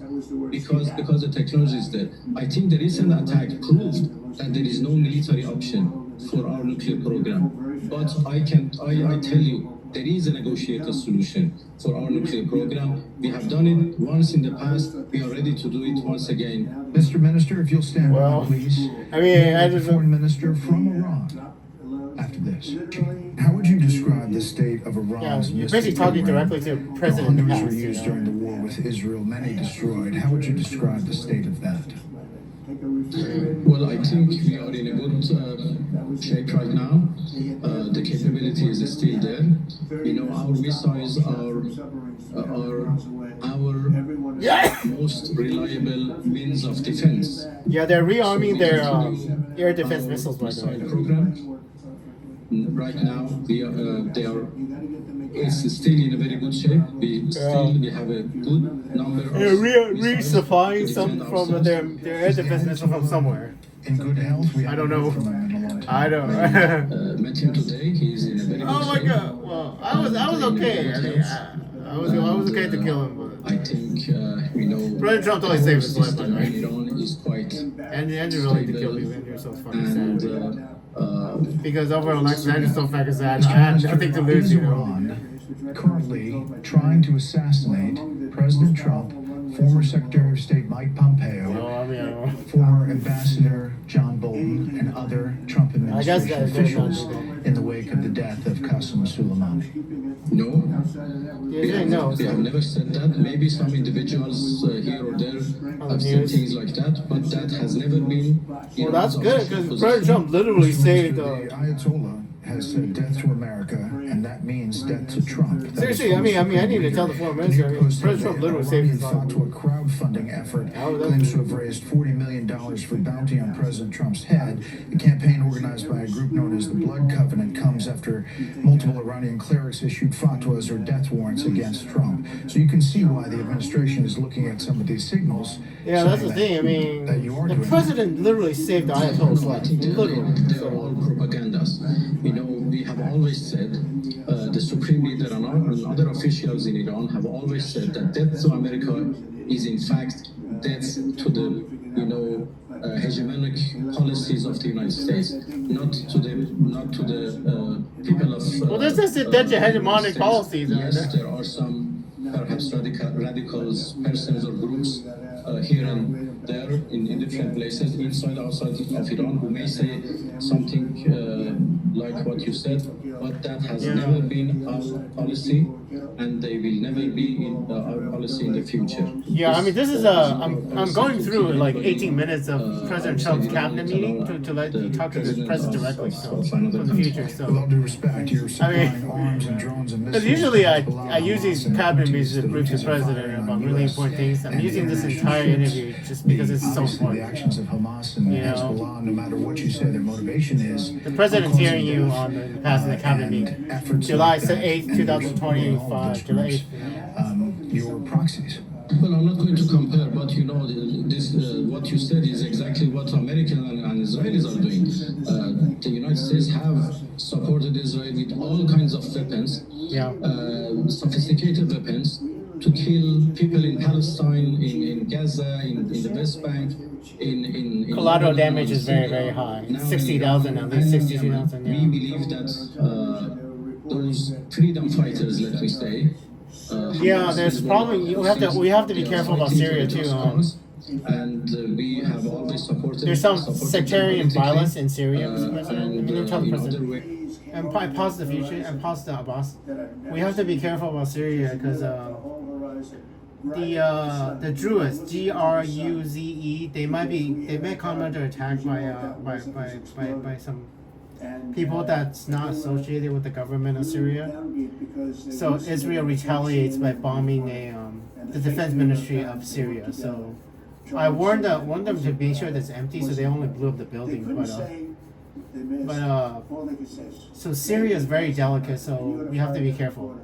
because the technology is there. I think the recent attack proved that there is no military option for our nuclear program. But I tell you, there is a negotiated solution for our nuclear program. We have done it once in the past. We are ready to do it once again. Mr. Minister, if you'll stand by, please. I mean, I The just foreign minister from Iran. After this, how would you describe the state of Iran's you're missile basically talking program? directly to The President hundreds Harris, were used during the war with Israel, many destroyed. How would you describe the state of that? Well, I think we are in a good shape right now. The capability is still there. You know, our missiles are our most reliable means of defense. Yeah, they're rearming their air defense missiles, by the way. Missile program. Right now, they are. It's still in a very good shape. We have a good number of. They're resupplying some from their air defense missile from somewhere. In good health, we I don't know. haven't heard from him in a long time. I don't. Met him today. He's in a very good Oh my shape. God! Well, I was okay. I mean, I was okay to kill him, but I think we know. President Trump totally saved his life, by the system way. in Iran is quite. And the engine really did kill me. Andrew, so it's fucking And sad. Because over Alexis, I just so fucking sad. I had nothing to lose, Is you know. Iran currently trying to assassinate President Trump, former Secretary of State Mike Pompeo, Well, I mean, I don't know. former Ambassador John Bolton, and other Trump I guess administration that officials in the wake of the death of Qasem Soleimani? no. Yeah, no. We have never said that. Maybe some individuals here or there have said news. things like that, but that has never been. Well, that's good because President Trump literally saved. The Ayatollah has said death to America, and that means death to Trump. That Seriously, was I mean, I need to tell the foreign minister. I mean, President Trump literally saved his life. Fatwa crowdfunding effort How would that claims be? to have raised $40 million for bounty on President Trump's head. The campaign, organized by a group known as the Blood Covenant, comes after multiple Iranian clerics issued fatwas or death warrants against Trump. So you can see why the administration is looking at some of these signals. Yeah, that's the saying thing. I that you are mean, the doing president literally saved the Ayatollah's I life. think they are all Literally. propagandas. You know, we have always said, the Supreme Leader and other officials in Iran have always said that death to America is in fact death to the, you know, hegemonic policies of the United States, not to the people of. Well, this is the hegemonic States. policies. Yes, there are some perhaps radicals, persons or groups here and there in different places, inside, outside of Iran, who may say something like what you said, but that has never been our policy, and they will never be in our policy in the future. Yeah, I mean, this is I'm going through like 18 minutes of President Trump's cabinet meeting to let you talk to the president directly, so for the future. With So, all due respect, you're supplying arms and drones and because missiles. usually I to use these Hezbollah cabinet and meetings to brief the Houthis president firing about on really US important things. I'm and using this international entire ships. interview just because it's so Obviously, the important. actions of Hamas and You know? Hezbollah, no matter what you say their motivation is, The president's are hearing causing you death, on the passing the cabinet and meeting, efforts July like that, 8th, and you're supporting all of 2025, those July groups, 8th. your proxies. Well, I'm not going to compare, but you know, this what you said is exactly what Americans and Israelis are doing. The United States have supported Israel with all kinds of weapons, Yeah. sophisticated weapons, to kill people in Palestine, in Gaza, in the West Bank, in Collateral Lebanon, damage is very, very high. now in 60,000 Iran at least, and 62,000, Yemen. yeah. We believe that those freedom fighters, let me say. Yeah, there's probably we have to be careful about Syria too. And we have always supported. There's some supported sectarian politically, violence in Syria, Mr. President. I mean, they're telling the in other president. ways. And probably past the future and past the Abbas. We have to be careful about Syria because the Druze, Gruze, they may come under attack by some people that's not associated with the government of Syria. So Israel retaliates by bombing the defense ministry of Syria. So I warned them to make sure that's empty, so they only blew up the building. So Syria is very delicate, so we have to be careful.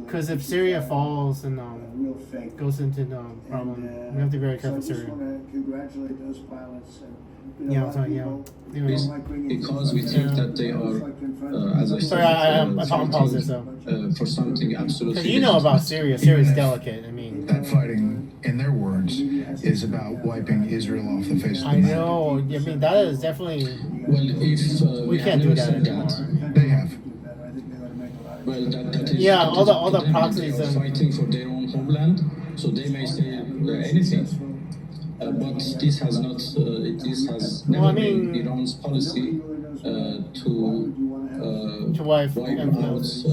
Because if Syria falls and goes into the problem, we have to be very careful with Syria. Yeah, so yeah. Anyway. Because we think that they are, as I said, Sorry, I pause this though. for something absolutely. Because you know about Syria. Syria's delicate. I mean, That fighting, in their words, is about wiping Israel off the face of the I map. know. I mean, that is definitely. Well, if We can't do never that said anymore. They have. Well, Yeah, all the strategic to them, proxies they are and fighting for their own homeland, so they may say anything. But this has not. This has Well, never I mean- been Iran's policy to wipe out influence.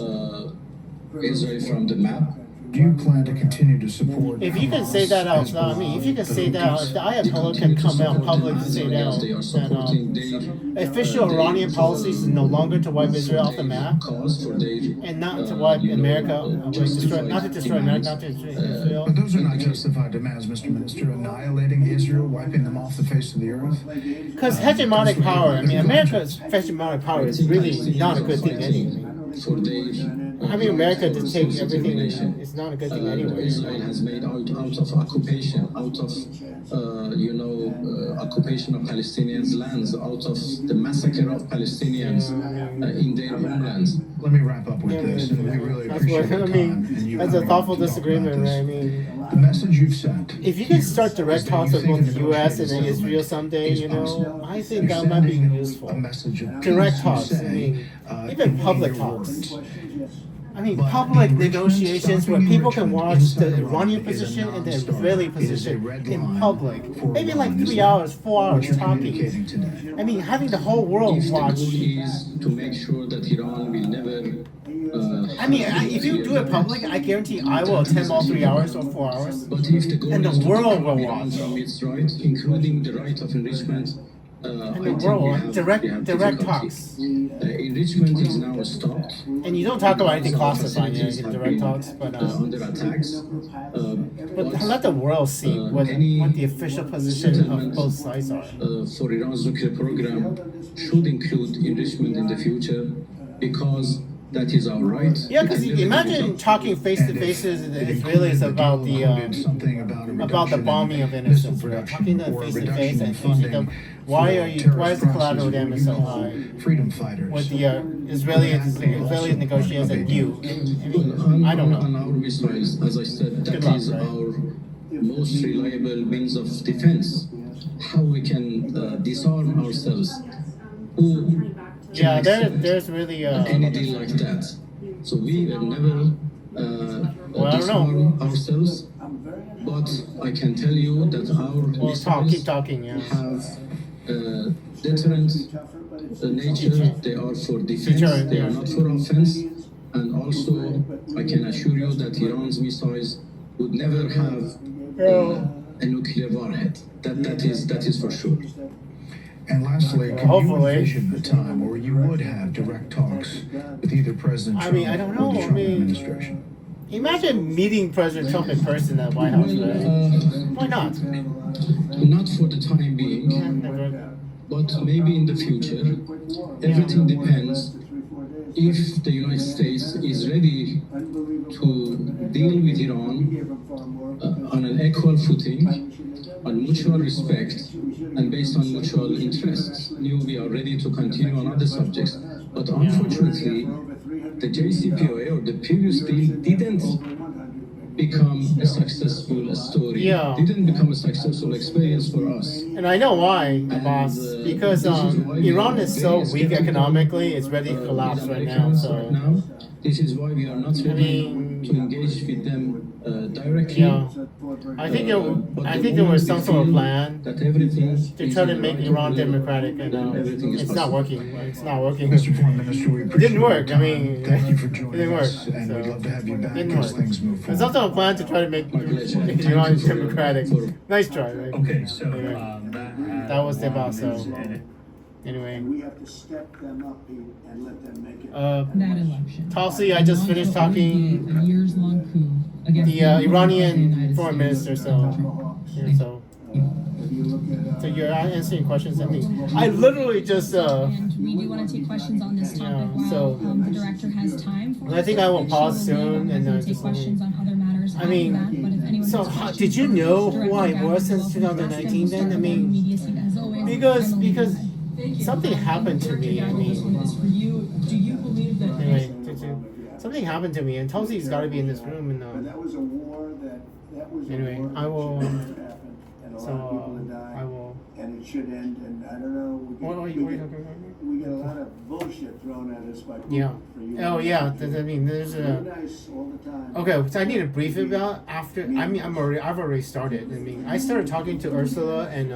Israel from the map. Do you plan to continue to support If you can Hamas, say that out loud, I mean, if you can say that out, if the Ayatollah can come out public to say that out, They are that supporting their official Iranian policies is no longer to wipe Israel off the map, cause for their and not to wipe America, not to destroy America, not to destroy But Israel. those are not justified demands, Mr. Minister. Annihilating Israel, wiping them off the face of the earth. Because hegemonic power, I mean, America's hegemonic power is really not a good thing anyway. for their Having America to take everything is not a good thing anyway. Israel has made out of occupation, out of occupation of Palestinians' lands, out of the massacre of Palestinians in their homelands. Let me wrap up with this, and we really That's appreciate what your I time. mean. And you That's a having thoughtful to talk disagreement, about right? I this. mean, The message you've sent. if you can start direct is that talks you with think both a the U.S. and negotiated Israel settlement someday, is you know, possible. I think You're that might be sending useful. a message of Direct peace, you talks, I say, mean, even in public your talks. words. I mean, But public enrichment, negotiations where stopping people can enrichment watch inside the Iran Iranian is a position and the non-starter. Israeli It is a position red in line public. for Maybe like Iran, 3 is hours, 4 what hours you're talking. communicating today. I mean, having the whole world If the watch. goal is to make sure that Iran will never. I mean, if you do it public, I guarantee I will attend all 3 hours or 4 hours. But if the goal And the is to world will deprive Iran watch. from its right, including the right of enrichment, And I the think world we will have direct difficulty. talks. Enrichment is now stopped. And you don't talk about anything classified in direct talks, but Under attacks. but let the world see what the official position of both sides are. For Iran's nuclear program should include enrichment in the future because that is our right. Yeah, because imagine talking face to face with the Israelis about the bombing of innocents. Talking to them face to face and teaching them why is the collateral damage so high? Freedom fighters. With the Israeli negotiators and you. I mean, I don't On know. our missiles, as I said, that Good luck, is right? our most reliable means of defense. How we can disarm ourselves. Who Yeah, there's really any deal like that. So we will never Well, I don't disarm ourselves. But I can tell you that our Well, missiles keep talking, yeah. have deterrent nature. They are for defense. Deterrent, They yeah. are not for offense. And also, I can assure you that Iran's missiles would never have a nuclear warhead. That is for sure. And lastly, can Hopefully. you envision a time where you would have direct talks with either President I Trump mean, I don't know, or the I Trump mean- administration? Imagine meeting President Trump in person at the White House, right? Why not? Not for the time being, but maybe in the future. Everything depends if the United States is ready to deal with Iran on an equal footing, on mutual respect, and based on mutual interests. We are ready to continue on other subjects. But unfortunately, the JCPOA or the previous deal didn't become a successful story. Yeah. Didn't become a successful experience for us. And I know why, boss. Because Iran is so weak economically, it's ready to collapse right now. So This is why we are not ready to engage with them directly. yeah, I think there was some sort of plan that everything to try to make Iran democratic, and everything is it's not working. It's not working. Mr. Foreign Minister, we It appreciate didn't work. your I time. mean, Thank you for it joining didn't work. us, and we'd love to have you back Didn't as work. things move There's forward. also a plan to try to make Iran democratic. Nice try, right? Okay, so Anyway, that was the boss. So anyway, We have to step them up and let them make it. That election. Tulsi, I just finished talking A years-long coup against the Iranian United foreign States. minister. So so you're answering questions at me. I literally just And we do want to take questions on this topic while so- the director has time for And I think I will She pause be soon more and, than happy to just take questions on other matters I after mean, that, but if anyone so has questions did you for know Director who I Gabbard, was you're since welcome to ask them. 2019 We'll then? start I with mean, the media seat as always. because I'm because Thank you. something happened to me. I mean, For you, do you believe that anyway, something happened to me, and Tulsi's got to be in this room. And But that was a war that was Anyway, a war I will, that shouldn't have happened, and a lot of people so have died. I will. and it should end. And I don't know. What are you talking about? We get a lot of bullshit thrown at us by Putin. Yeah. For you. Oh yeah. I mean, there's Very a. nice all the time. Okay, so I need to brief about after. I mean, I've already started. I mean, I started talking to Ursula and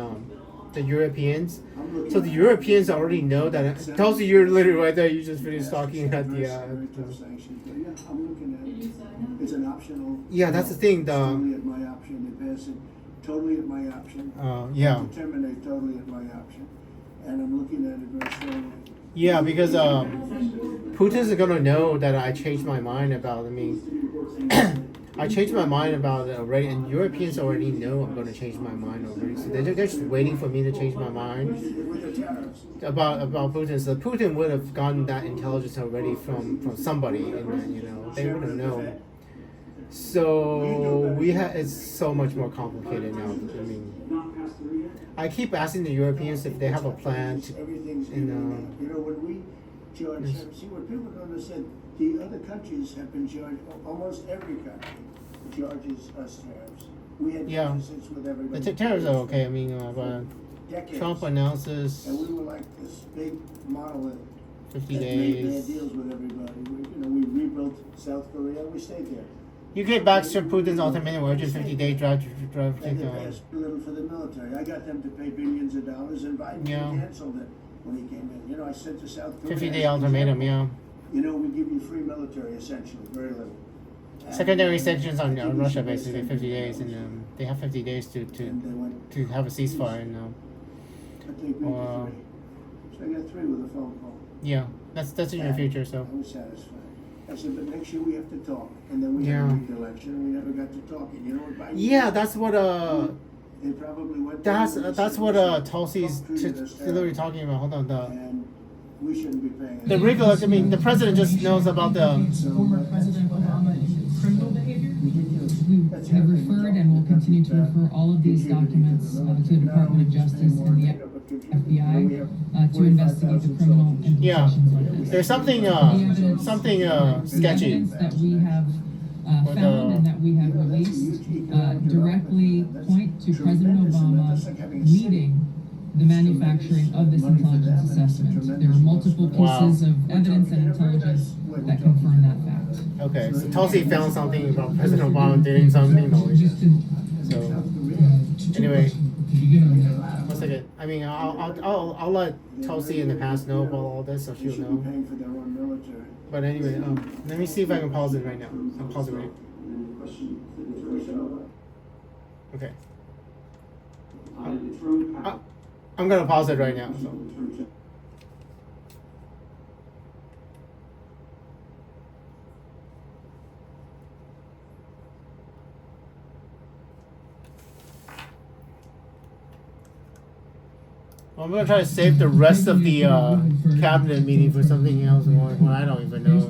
the Europeans. So the Europeans already know that. Tulsi, you're literally right there. You just finished talking at the. Very tough sanctions, but yeah, I'm looking at it. It's an optional. Yeah, that's the thing. Totally at my option. They pass it totally at my option. Yeah. To terminate totally at my option, and I'm looking at it very strongly. Yeah, because Putin's gonna know that I changed my mind about. I mean, I changed my mind about it already, and Europeans already know I'm gonna change my mind already. So they're just waiting for me to change my mind about Putin. So Putin would have gotten that intelligence already from somebody, and then, you know, they wouldn't know. So it's so much more complicated now. I mean, I keep asking the Europeans if they have a plan to, Everything's you know. You know, when we charge, see what people don't understand, the other countries have been charged, almost every country charges us tariffs. We had Yeah. deficits with everybody. The tariffs are okay. I mean, but Decades. Trump announces And we were like this big monolith 50 that made bad days. deals with everybody. We rebuilt South Korea, we stayed there. UK backs Putin's ultimatum, which is 50-day drive. And they passed little for the military. I got them to pay billions of dollars, and Biden Yeah. canceled it when he came in. You know, I said to South Korea, 50-day ultimatum, yeah. you know, we give you free military, essentially, very little. And Secondary sanctions on Russia, basically 50 days, and they have 50 days to and they went, to have a ceasefire, and but they agreed Wow. to 3. So I got 3 with a phone call. yeah, that's in your future. So I was satisfied. I said, but next year we have to talk. And then we had Yeah. a weak election, and we never got to talking. You know what Biden yeah, did? that's what They probably went there and that's said, what "Listen, Tulsi's Trump treated us literally terribly, talking about. Hold on, and we shouldn't be paying the attention." regular. I mean, the president just knows about the. Former President Obama in criminal behavior. We have referred and will continue to refer all of these documents to the Department of Justice and the FBI to investigate the criminal Yeah, implications of this. there's something The sketchy. evidence that we have found and that we have released directly point to President Obama leading the manufacturing of this intelligence assessment. There are multiple pieces of evidence and intelligence that confirm that fact. Okay, so Tulsi found something about President Obama doing something malicious. So anyway, one second. I mean, I'll let Tulsi in the past know about all this, so They she'll should be know. paying for their own military. But anyway, let me see if I can pause it right now. I'll pause it right. Okay. I'm gonna pause it right now. So. I'm gonna try to save the rest of the cabinet meeting for something else, when I don't even know.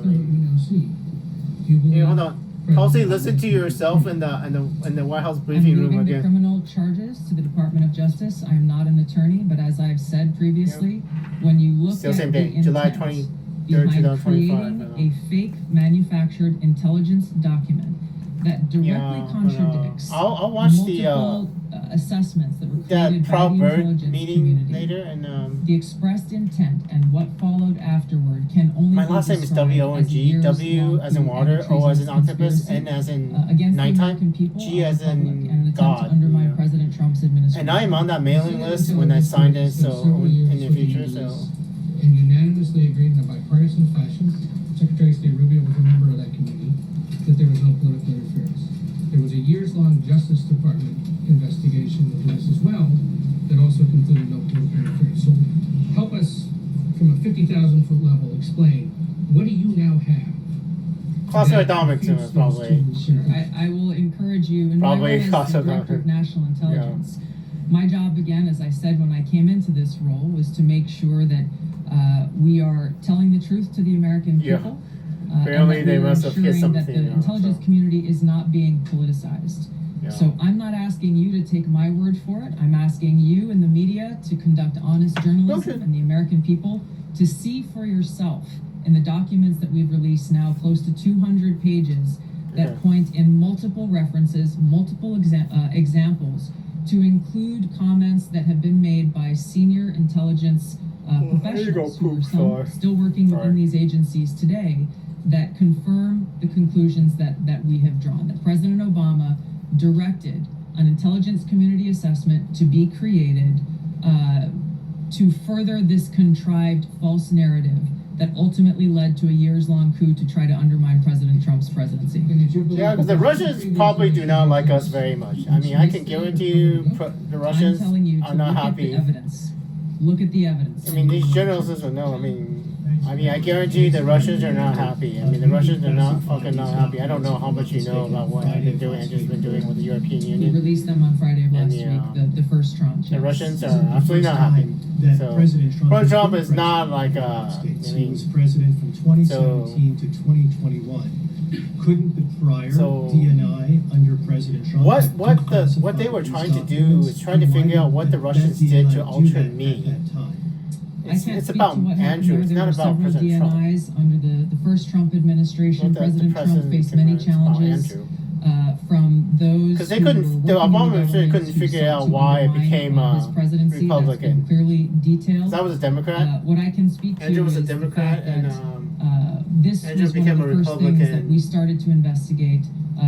Hey, hold on. Tulsi, listen to yourself in the White House briefing I'm room moving the again. criminal charges to the Department of Justice. I am not an attorney, but as I've said previously, when you look Still at same the day, July intent 23rd, behind 2025. creating a fake manufactured intelligence document that directly Yeah, contradicts I'll watch the multiple assessments that were that created by Proud the Bird intelligence meeting community. later, and The expressed intent and what folled afterward can only my be last name is described W-O-N-G, as a years-long W as in coup water, and O as in treasonous octopus, conspiracy, N as in against the nighttime, American people G and as the public, in and an attempt God. to undermine Yeah. President Trump's administration. And I am on that mailing list when I signed it, so in the future, so And unanimously agreed in a bipartisan fashion, Secretary of State Rubio was a member of that committee, that there was no political interference. There was a years-long Justice Department investigation of this as well that also concluded no political interference. So help us from a 50,000-foot level explain, what do you now have? Classified documents, probably. Sure, I will encourage you, and my role Probably as the classified Director of documents. National Intelligence. My job, again, as I said when I came into this role, was to make sure that we are telling the truth to the American Yeah. people. Apparently and that they we are must have hit ensuring that something, the intelligence so. community is not being politicized. Yeah. So I'm not asking you to take my word for it. I'm asking you and the media to conduct honest journalism Okay. and the American people to see for yourself in the documents that we've released now, close to 200 pages, that Okay. point in multiple references, multiple examples to include comments that have been made by senior intelligence professionals who are still working within these agencies today that confirm the conclusions that we have drawn, that President Obama directed an intelligence community assessment to be created to further this contrived false narrative that ultimately led to a years-long coup to try to undermine President Trump's presidency. Yeah, because the Russians probably do not like us very much. I mean, I can guarantee you the Russians I'm telling you to are not look happy. at the evidence. Look at the evidence. I mean, these journalists will know. I mean, I guarantee the Russians are not happy. I mean, the Russians are not fucking not happy. I don't know how much you know about what I've been doing, Andrew's been doing with the European We Union. released them on Friday of last week, the first tranche. The Russians are absolutely not happy. So, President Trump is not like he was president from 2017 to 2021. Couldn't the prior DNI under President Trump what they were trying to do is trying to figure out what the Russians did to alter me. It's about Andrew. It's not about President Trump. DNIs under the first Trump administration. President Trump faced many challenges from those because they couldn't. The Obama administration couldn't figure out why it became Republican. Clearly detailed. That was a Democrat. What I can speak to Andrew was a is Democrat, the fact that, this Andrew was one became of the a first Republican things that we started to investigate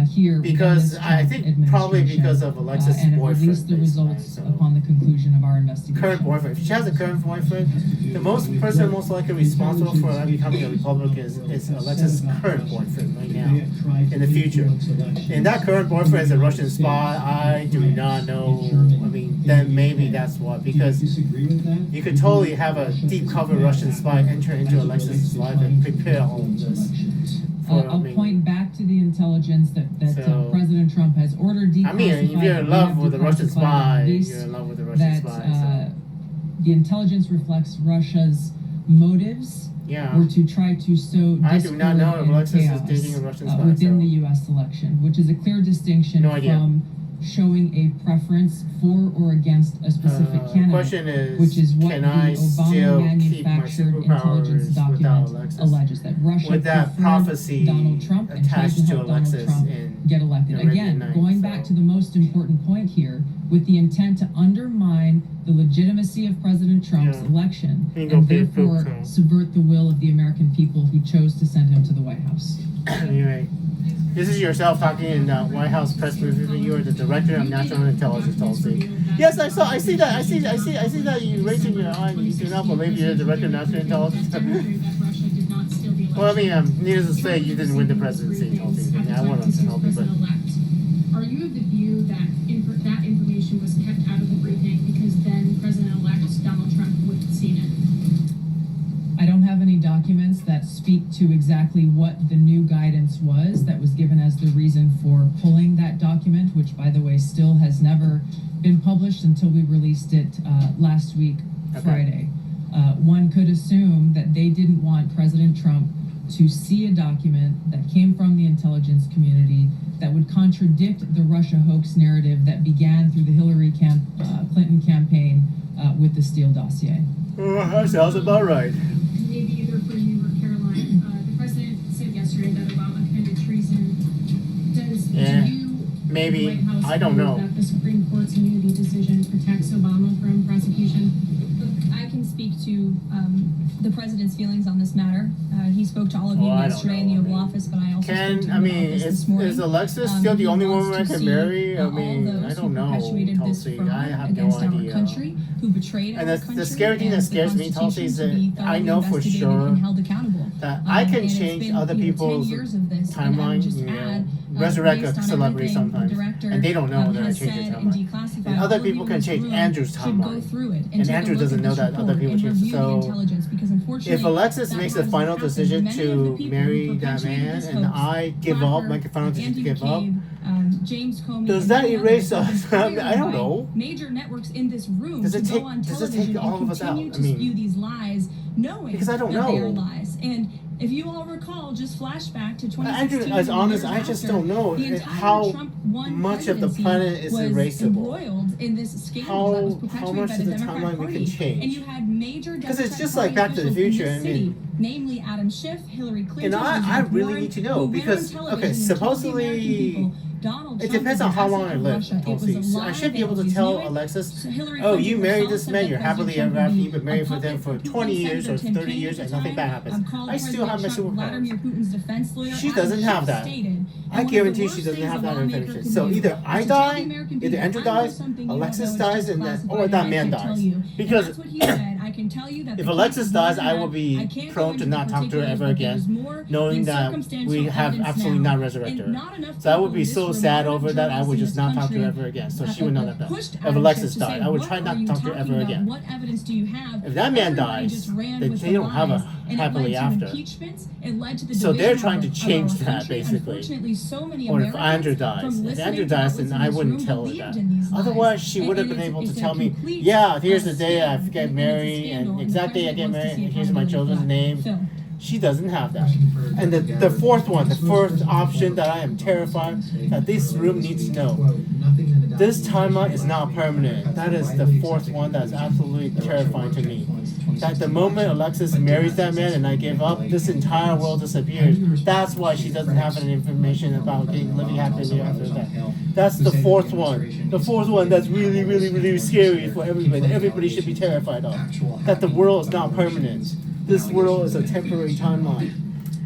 here. Because I think probably because of Alexis' and boyfriend. And released the results upon the conclusion of our investigation. Current boyfriend. If she has a current boyfriend, the person most likely responsible for her becoming a Republican is Alexis' current boyfriend right now, in the future. And that current boyfriend is a Russian spy. I do not know. I mean, then maybe that's what. Because you could totally have a deep cover Russian spy enter into Alexis' life and prepare all of this. I'll point back to the intelligence that President Trump has ordered declassified. I mean, if you're in love with a Russian spy, you're in love with a Russian spy. The intelligence reflects Russia's motives were to try to sow I do not know if Alexis is chaos dating a Russian spy. within the U.S. election, which is a clear distinction from showing a preference for or against a specific candidate, question is, which is what can the I still keep my Obama-manufactured intelligence superpowers document Alexis? alleges that Russia With that preferred prophecy Donald Trump and tried attached to help Alexis Donald Trump in get elected. Again, going back to the most important point here, with the intent to undermine the legitimacy of President Trump's election and therefore subvert the will of the American people who chose to send him to the White House. Anyway, this is yourself talking in the White House press briefing. You are the director of national intelligence, Tulsi. Yes, I see that. I see that you raising your eye. You do not believe you're the director of national intelligence. Well, I mean, needless to say, you didn't win the presidency, Tulsi. I want to help you, but. Are you of the view that that information was kept out of the briefing because then President-elect Donald Trump would have seen it? I don't have any documents that speak to exactly what the new guidance was that was given as the reason for pulling that document, which, by the way, still has never been published until we released it last week, Friday. One could assume that they didn't want President Trump to see a document that came from the intelligence community that would contradict the Russia hoax narrative that began through the Hillary Clinton campaign with the Steele dossier. That sounds about right. Maybe either for you or Caroline, the president said yesterday that Obama committed treason. Do you, maybe, the White House, I don't know. that the Supreme Court's immunity decision protects Obama from prosecution? I can speak to the president's feelings on this matter. He spoke to all of you yesterday in the Oval Office, but I also spoke to him about this this morning. Is Alexis still the only woman I can marry? I mean, I don't know, Tulsi. I have no idea. Country, who betrayed and our country, the scary thing that scares me, Tulsi, is that I know for sure that I can change other people's timeline, resurrect a celebrity sometimes, and they don't know that I changed their timeline. And other people can change Andrew's timeline, and Andrew doesn't know that other people change. So if Alexis makes a final decision to marry that man, and I give up, make a final decision to give up, does that erase us? I don't know. Major networks in this room does it take all of us out? I mean, spew these lies, knowing because I don't that know. They are lies. And if you all recall, just flashback to 2016. Andrew, as honest, I just don't know how much of the planet is erasable. In this scandal that was how much of the timeline we can change? And you had major because it's just like Back to the Future. I mean, namely Adam Schiff, Hillary Clinton. And I really need to know because supposedly Donald It Trump depends was on how long I ambassador live, to Russia. It Tulsi. was a lie. I should be able They to always tell knew it. Alexis, So Hillary oh, Clinton you married herself this said man, that you're happily President ever Trump after, would you've been be married a for them puppet for for 20 Putin. years or Senator Tim 30 Kaine years at and the nothing time, bad happens. called I still have my President Trump Vladimir superpowers. Putin's defense lawyer. She as doesn't she have that. stated. I And one of the guarantee she worst doesn't things have a that lawmaker information. can So do either is I to tell the die, American either people, Andrew I know dies, something you don't Alexis know is dies, just and then, classified or and that I man can't tell dies. you. And Because that's what he said. I can tell you that if the Alexis case is dies, more I than will that. be I can't prone go to into not talk to her particulars, ever but again, there's more knowing than that circumstantial we have evidence absolutely now. not resurrected And her. not enough So I would people be in this so room, sad not over enough that I would journalists in just this not talk to her country, ever again. So she would know that. pushed If Alexis to died, say, I would what try not are to you talk to her talking ever about? again. What evidence do you have? If that man Everybody dies, just ran they with the don't have a lies, and it happily led to after. impeachments. It led to the So they're division trying to of change our that, country. basically. Unfortunately, so many Or if Americans Andrew dies. from If listening Andrew to dies, outlets then in I this wouldn't room tell her believed that. in these lies. Otherwise, she And would have been able to it's a tell me, complete, yeah, here's the day I scam, get and married, it's a scandal, and and the exact day I get president wants to married, see and here's my accountability for children's that. name. Phil. She doesn't have that. And the fourth one, the first option that I am terrified that this room needs to know. This timeline is not permanent. That is the fourth one that's absolutely terrifying to me. That the moment Alexis marries that man and I give up, this entire world disappears. That's why she doesn't have any information about living happily after that. That's the fourth one. The fourth one that's really, really, really scary for everybody. That everybody should be terrified of. That the world is not permanent. This world is a temporary timeline.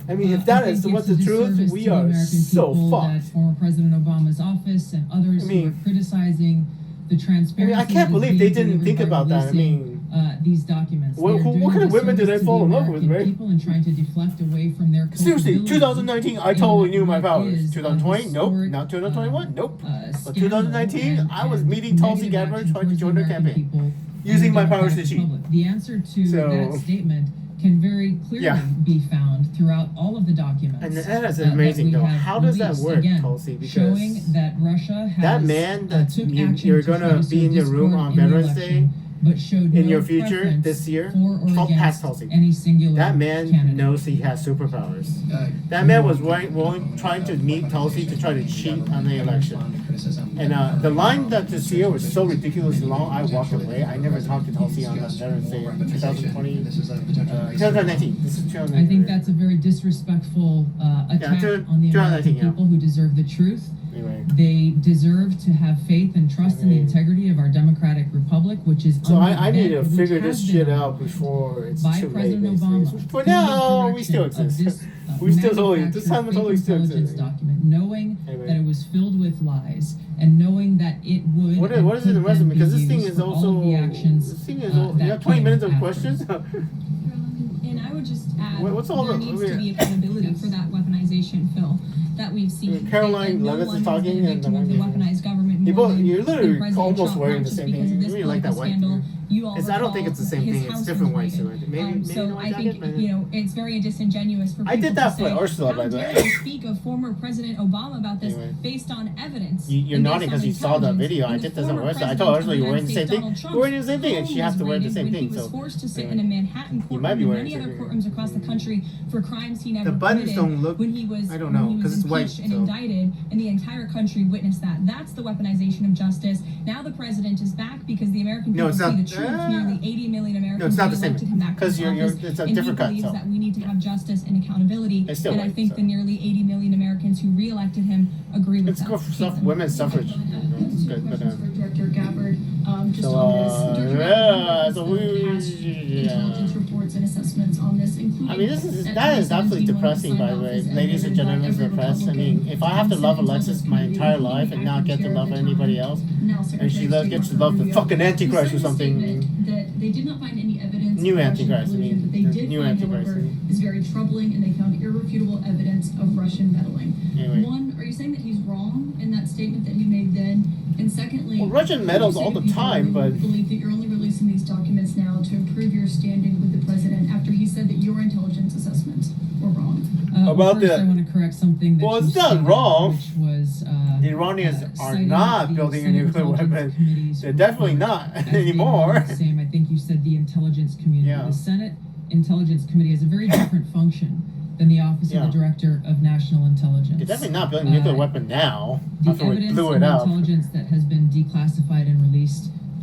I mean, if that is what's the truth, we are so fucked. Former President Obama's office and others who are criticizing the transparency. I can't believe they didn't think about that. I mean, these documents. What kind of women do they fall in love with, right? People and trying to deflect away from their seriously, 2019, I totally knew my powers. 2020, nope. historic, Not 2021, nope. But scandal 2019, I was and meeting Tulsi negative Gabbard action trying to towards join the her American campaign, people using and my the powers to Democratic cheat. public. The answer to that statement can very clearly be found throughout all of the documents. And that is amazing, though. How does that work, Tulsi? Because showing that Russia has that man that took you're going to be in your room on Veterans Day, but showed in no your future preference this year, for or Trump against passed Tulsi. any singular That man candidate. knows he has superpowers. That man was trying to meet Tulsi to try to cheat on the election. And the line that this year was so ridiculously long, I walked away. I never talked to Tulsi on Veterans Day in 2020, 2019. This is 2019. I think that's a very disrespectful attack on the American people who deserve the truth. Anyway. They deserve to have faith and trust in the integrity of our democratic republic, which is so I need to figure this shit out before it's too late. For now, we still exist. We still totally, this time we totally still exist. Document, knowing that it was filled with lies, and knowing that it would. What is in the resume? Because this thing is also. This thing is. You have 20 minutes of questions. And I would just add, what's all there needs to be accountability for that weaponization, Phil, that we've seen. Caroline Levitt is talking, and of the weaponized government. You're literally almost wearing the same thing. You really like that white. I don't think it's the same thing. It's different white suit. Maybe so I think it's very disingenuous for people I did that to for say, Ursula, by the way. How dare you speak of former President Obama about this based on evidence? You're nodding because you saw the video. I did this on Ursula. I told Ursula you're wearing the same thing. You're wearing the same thing, and she has to wear the same thing. He was So forced to sit in a Manhattan courtroom might be and wearing many the other same courtrooms across the country for crimes he never the buttons committed. don't look. When he was, I don't know because it's white. and indicted, and the entire country witnessed that. That's the weaponization of justice. Now the president is back because the American people see the truth. Nearly 80 million Americans. No, it's not the same. Because it's a different cut. And he believes So. that we need to have justice and accountability. And I think the nearly 80 million Americans who re-elected him agree with that. It's women's suffrage. It's good, but for Director Gabbard, just so, on this. Intelligence reports and assessments on this, including. I mean, that is absolutely depressing, by the way, ladies and gentlemen of the press. I mean, if I have to love Alexis my entire life and not get to love anybody else, and she gets to love the fucking Antichrist or something. That they did not find any evidence. New of Antichrist. Russian collusion, but they did new find, Antichrist. however, is very troubling, and they found irrefutable evidence of Russian meddling. Anyway. One, are you saying that he's wrong in that statement that he made then? And secondly, well, Russian meddles all the time, but believe that you're only releasing these documents now to improve your standing with the president after he said that your intelligence assessments were wrong. About that, I want to correct something. That it's not wrong. Which was the Iranians are not building a nuclear weapon. They're definitely not anymore. Same. I think you said the intelligence community. Yeah. The Senate Intelligence Committee has a very different function than the Office of the Director of National Intelligence. They're definitely not building a nuclear weapon now. The After we evidence blew of it up. intelligence that has been declassified and released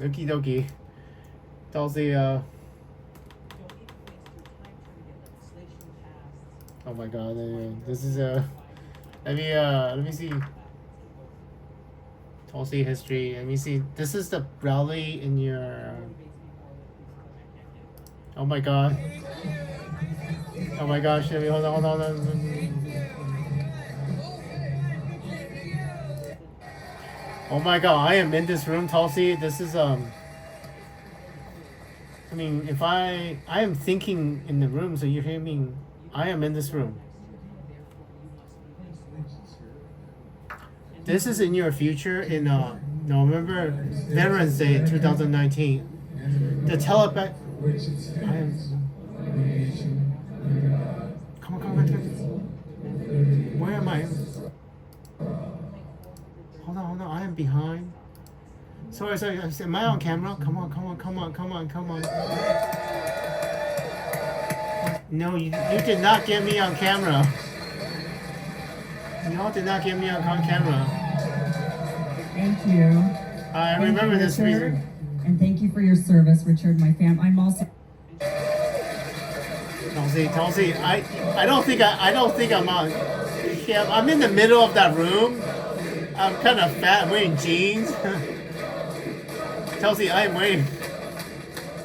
Okie dokie. Tulsi, Don't need to waste your time trying to get legislation passed Oh my god, this is let me see. Tulsi history. Let me see. This is the rally in your. Oh my god. Oh my gosh. Let me hold on. Oh my god, I am in this room, Tulsi. This is I mean, if I am thinking in the room, so you hear me. I am in this room. This is in your future in November, Veterans Day 2019. The telepath. Come on. Where am I? Hold on. I am behind. Sorry. Am I on camera? Come on. No, you did not get me on camera. Y'all did not get me on camera. Thank you. I remember this reason. And thank you for your service, Richard. I'm also. Tulsi, I don't think I'm on. Yeah, I'm in the middle of that room. I'm kind of fat. I'm wearing jeans. Tulsi, I am waiting.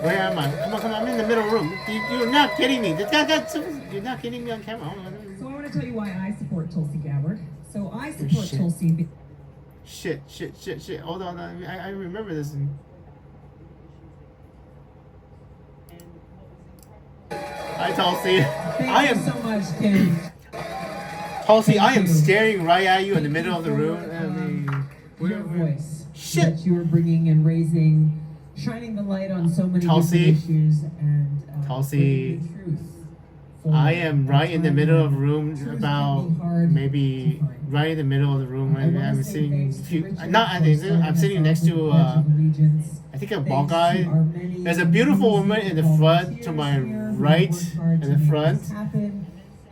Where am I? Come on. I'm in the middle room. You're not kidding me. You're not kidding me on camera. So I want to tell you why I support Tulsi Gabbard. So I support Tulsi. Shit. Hold on. I remember this. Hi, Tulsi. Thank you so much, Kim. Tulsi, I am staring right at you in the middle of the room. Your voice that you are bringing and raising, shining the light on so many different issues and Tulsi, the truth. I am right in the middle of the room, about maybe right in the middle of the room. I'm sitting. I'm sitting next to I think a bald guy. There's a beautiful woman in the front to my right in the front.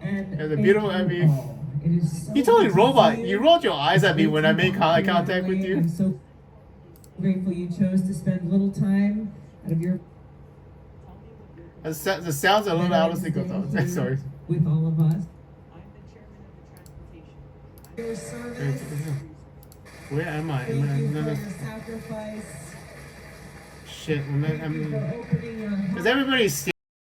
There's a beautiful. You totally robot. You rolled your eyes at me when I made eye contact with you. I'm so grateful you chose to spend a little time out of your. The sounds a little out of sync. Sorry. With all of us. Your service. Where am I? Thank you for your sacrifice. Shit. Because everybody's